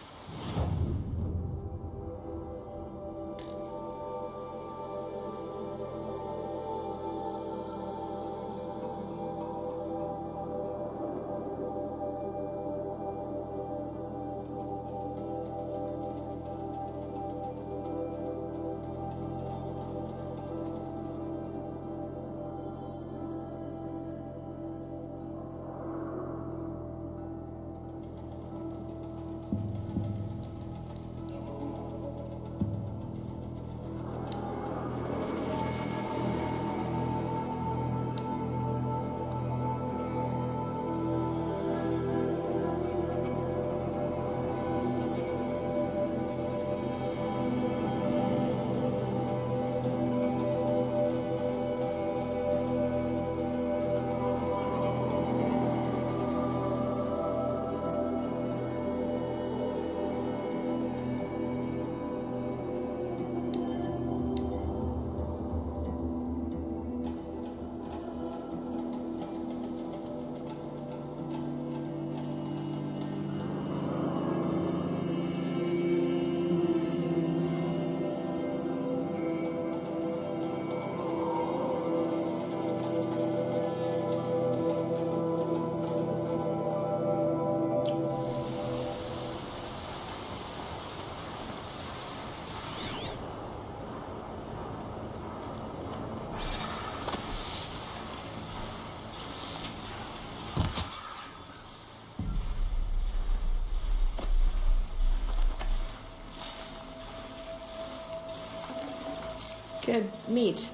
Good meat.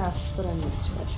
rough, but I'm used to it.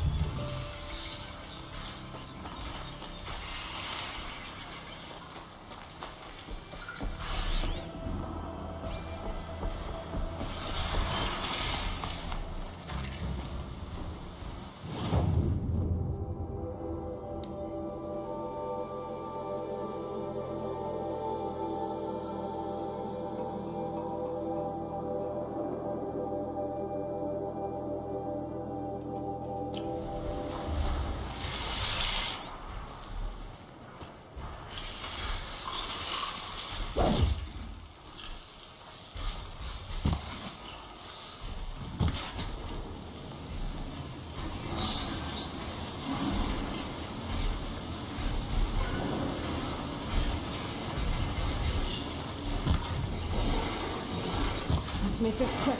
Let's make this quick.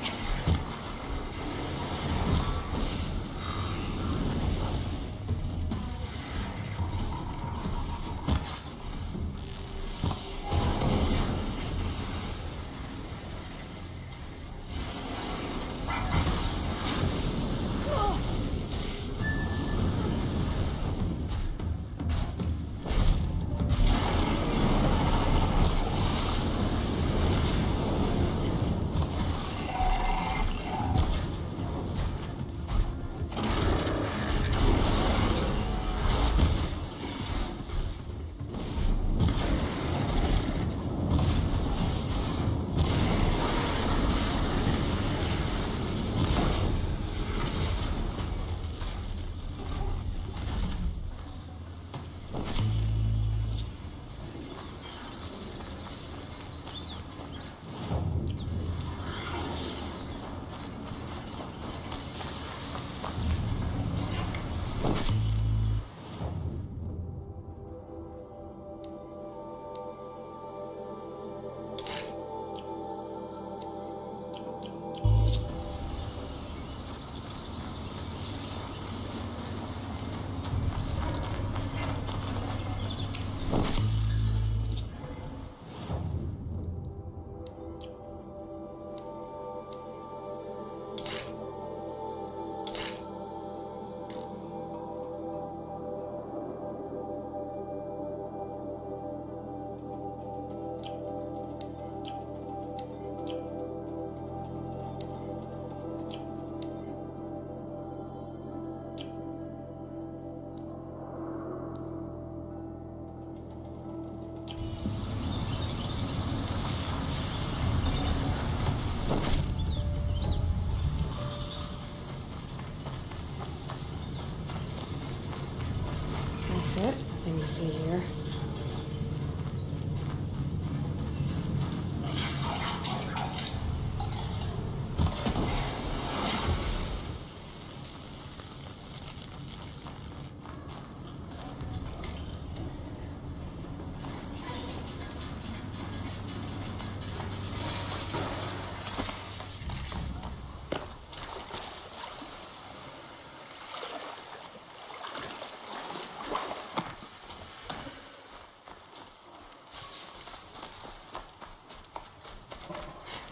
That's it. Nothing to see here.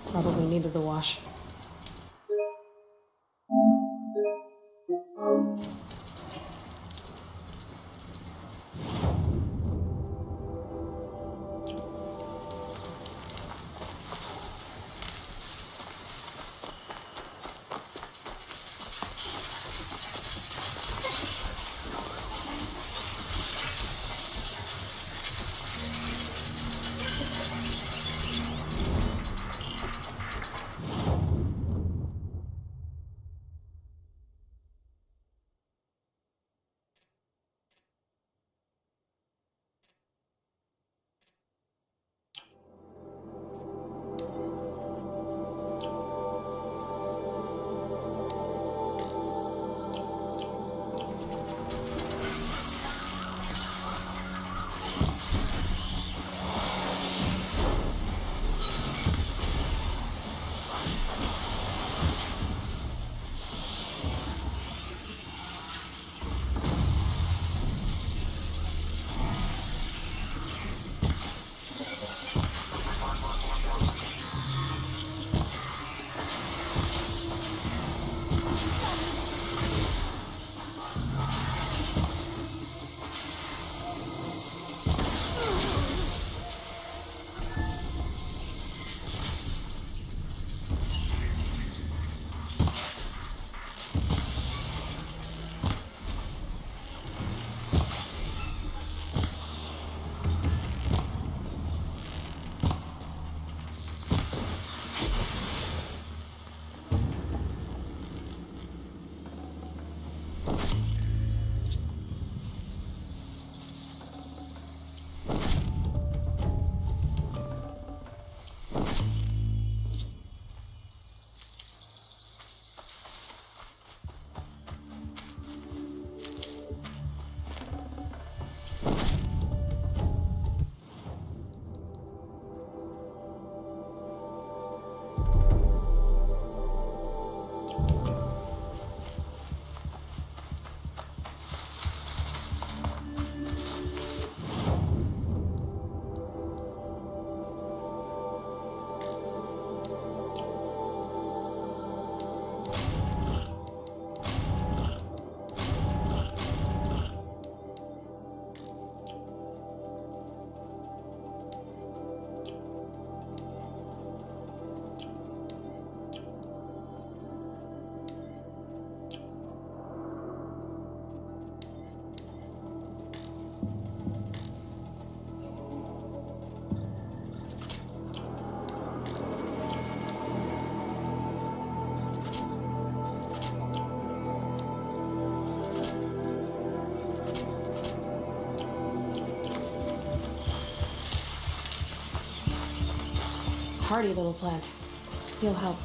Probably needed the wash. hardy little plant. He'll help.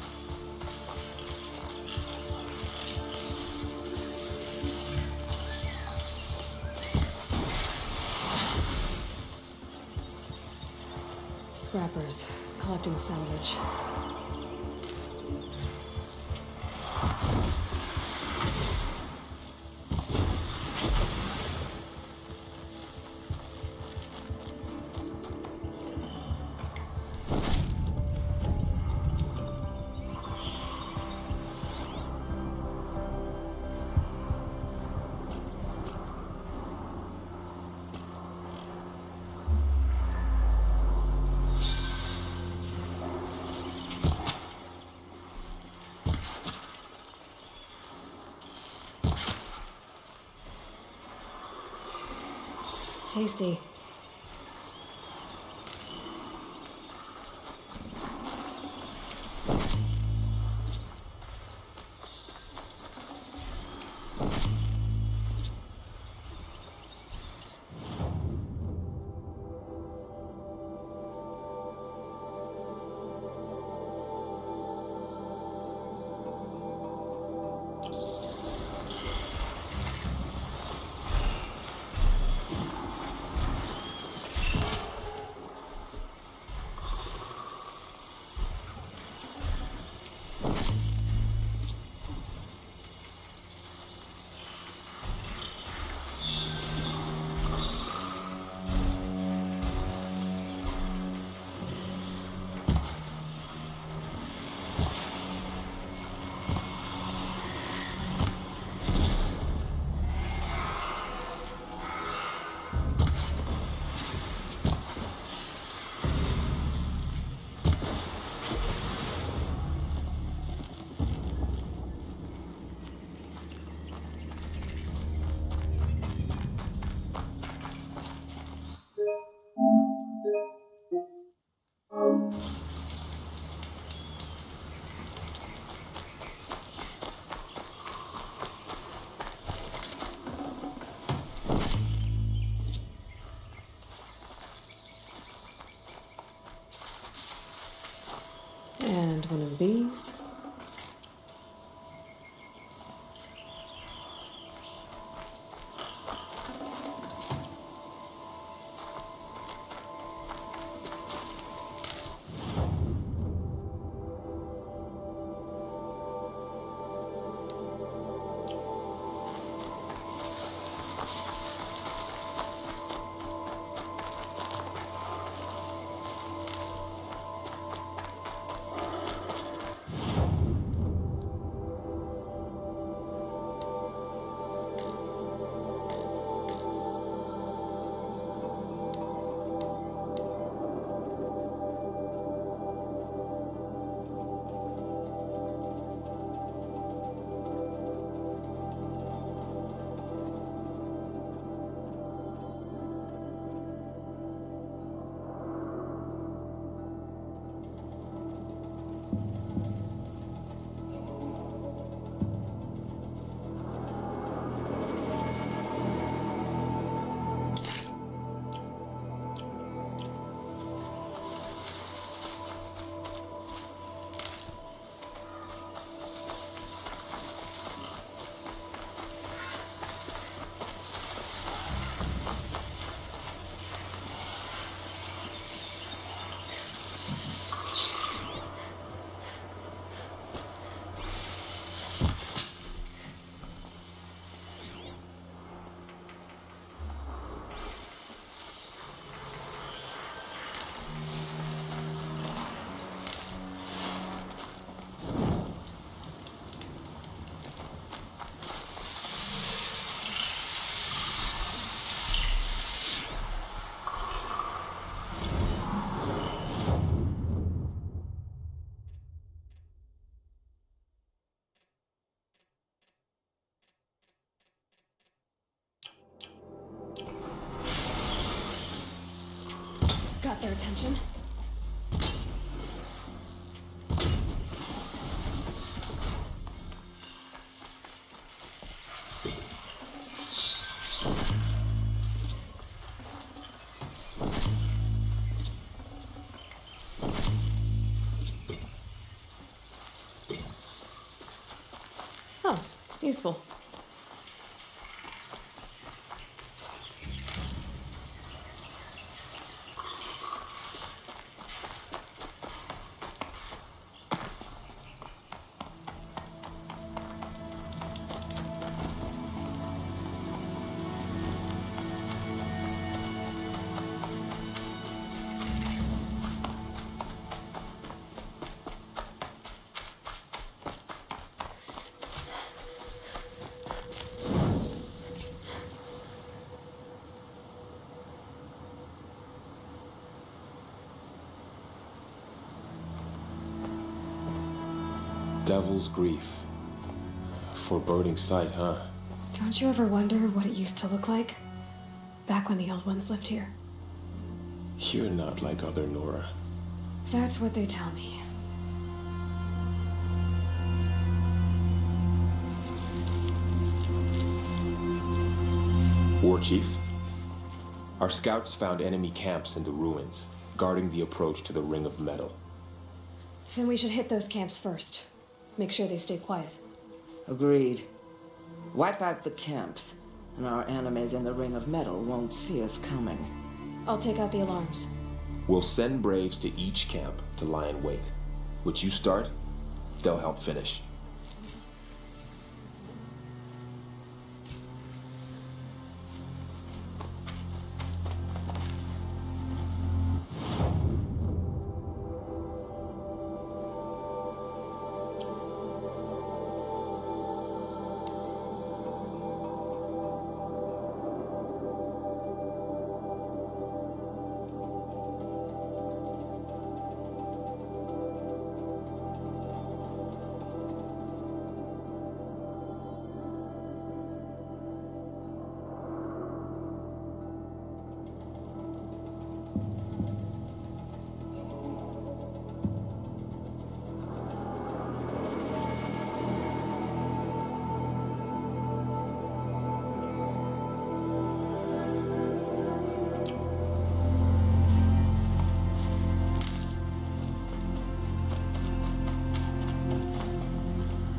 Scrappers, collecting salvage. Tasty. And one of these. Got their attention. Useful. Devil's Grief. Foreboding sight, huh? Don't you ever wonder what it used to look like? Back when the old ones lived here. You're not like other Nora. That's what they tell me. War Chief, our scouts found enemy camps in the ruins, guarding the approach to the Ring of Metal. Then we should hit those camps first. Make sure they stay quiet. Agreed. Wipe out the camps, and our enemies in the Ring of Metal won't see us coming. I'll take out the alarms. We'll send Braves to each camp to lie in wait. What you start, they'll help finish.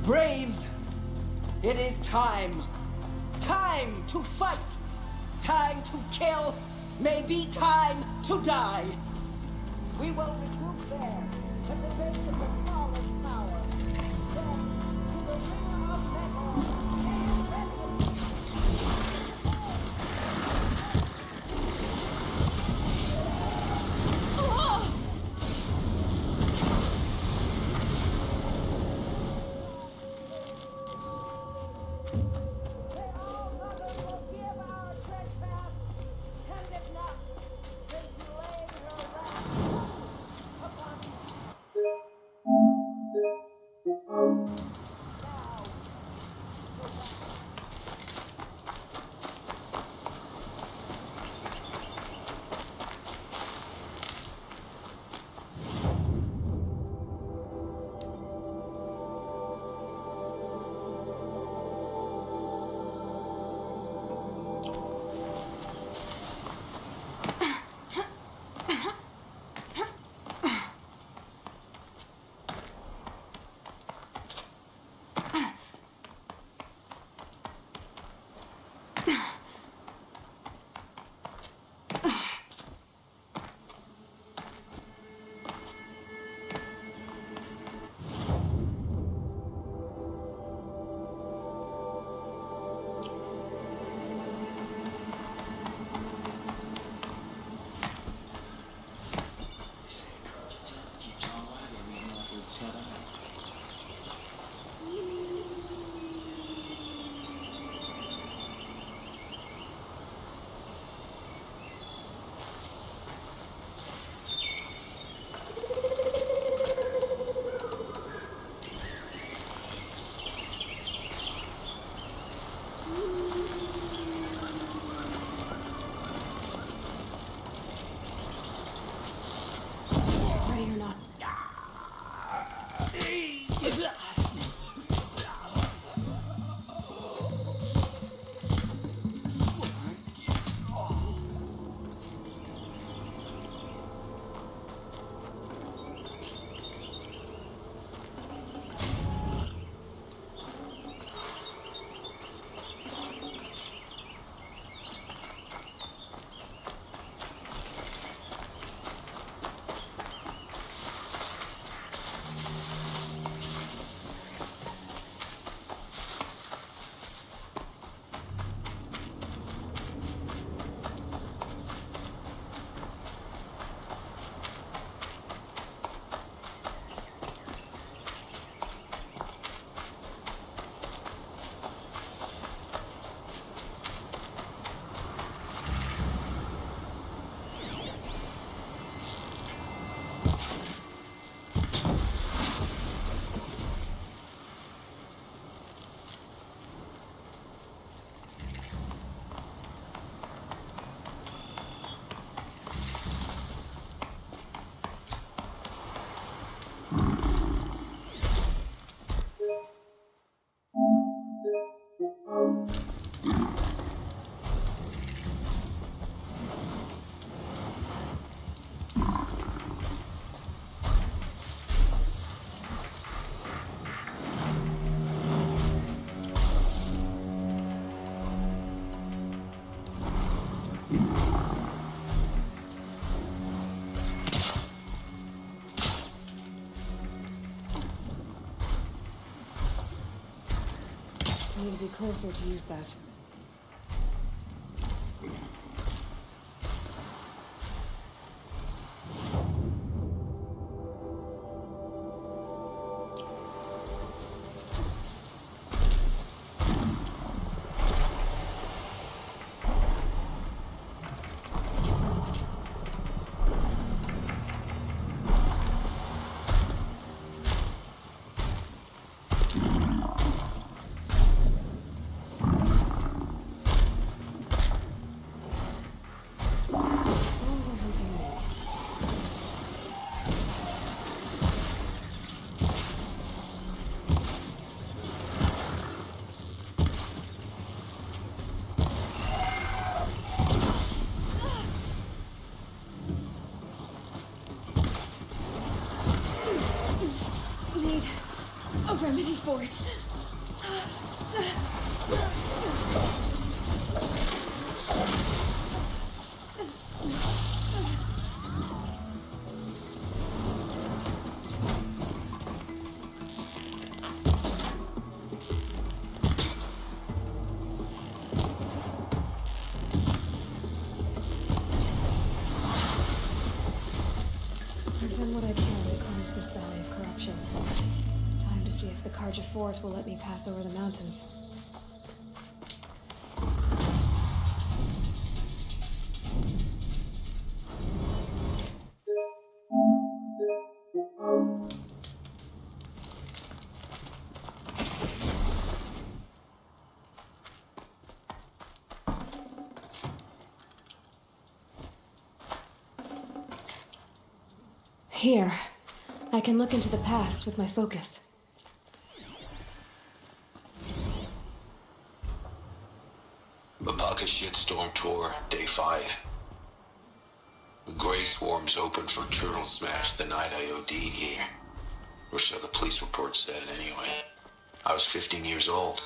Braves, it is time. Time to fight. Time to kill. Maybe time to die. We will regroup there at the base of the smallest tower. Then to the Ring of Metal. I need to be closer to use that. Need a remedy for it. I've done what I can to cleanse this valley of corruption. Time to see if the Karja Force will let me pass over the mountains. Here, I can look into the past with my focus. Babaka Shitstorm Tour, Day 5. The Grey Swarms opened for Turtle Smash the night I OD'd here. Or so the police report said, anyway. I was 15 years old.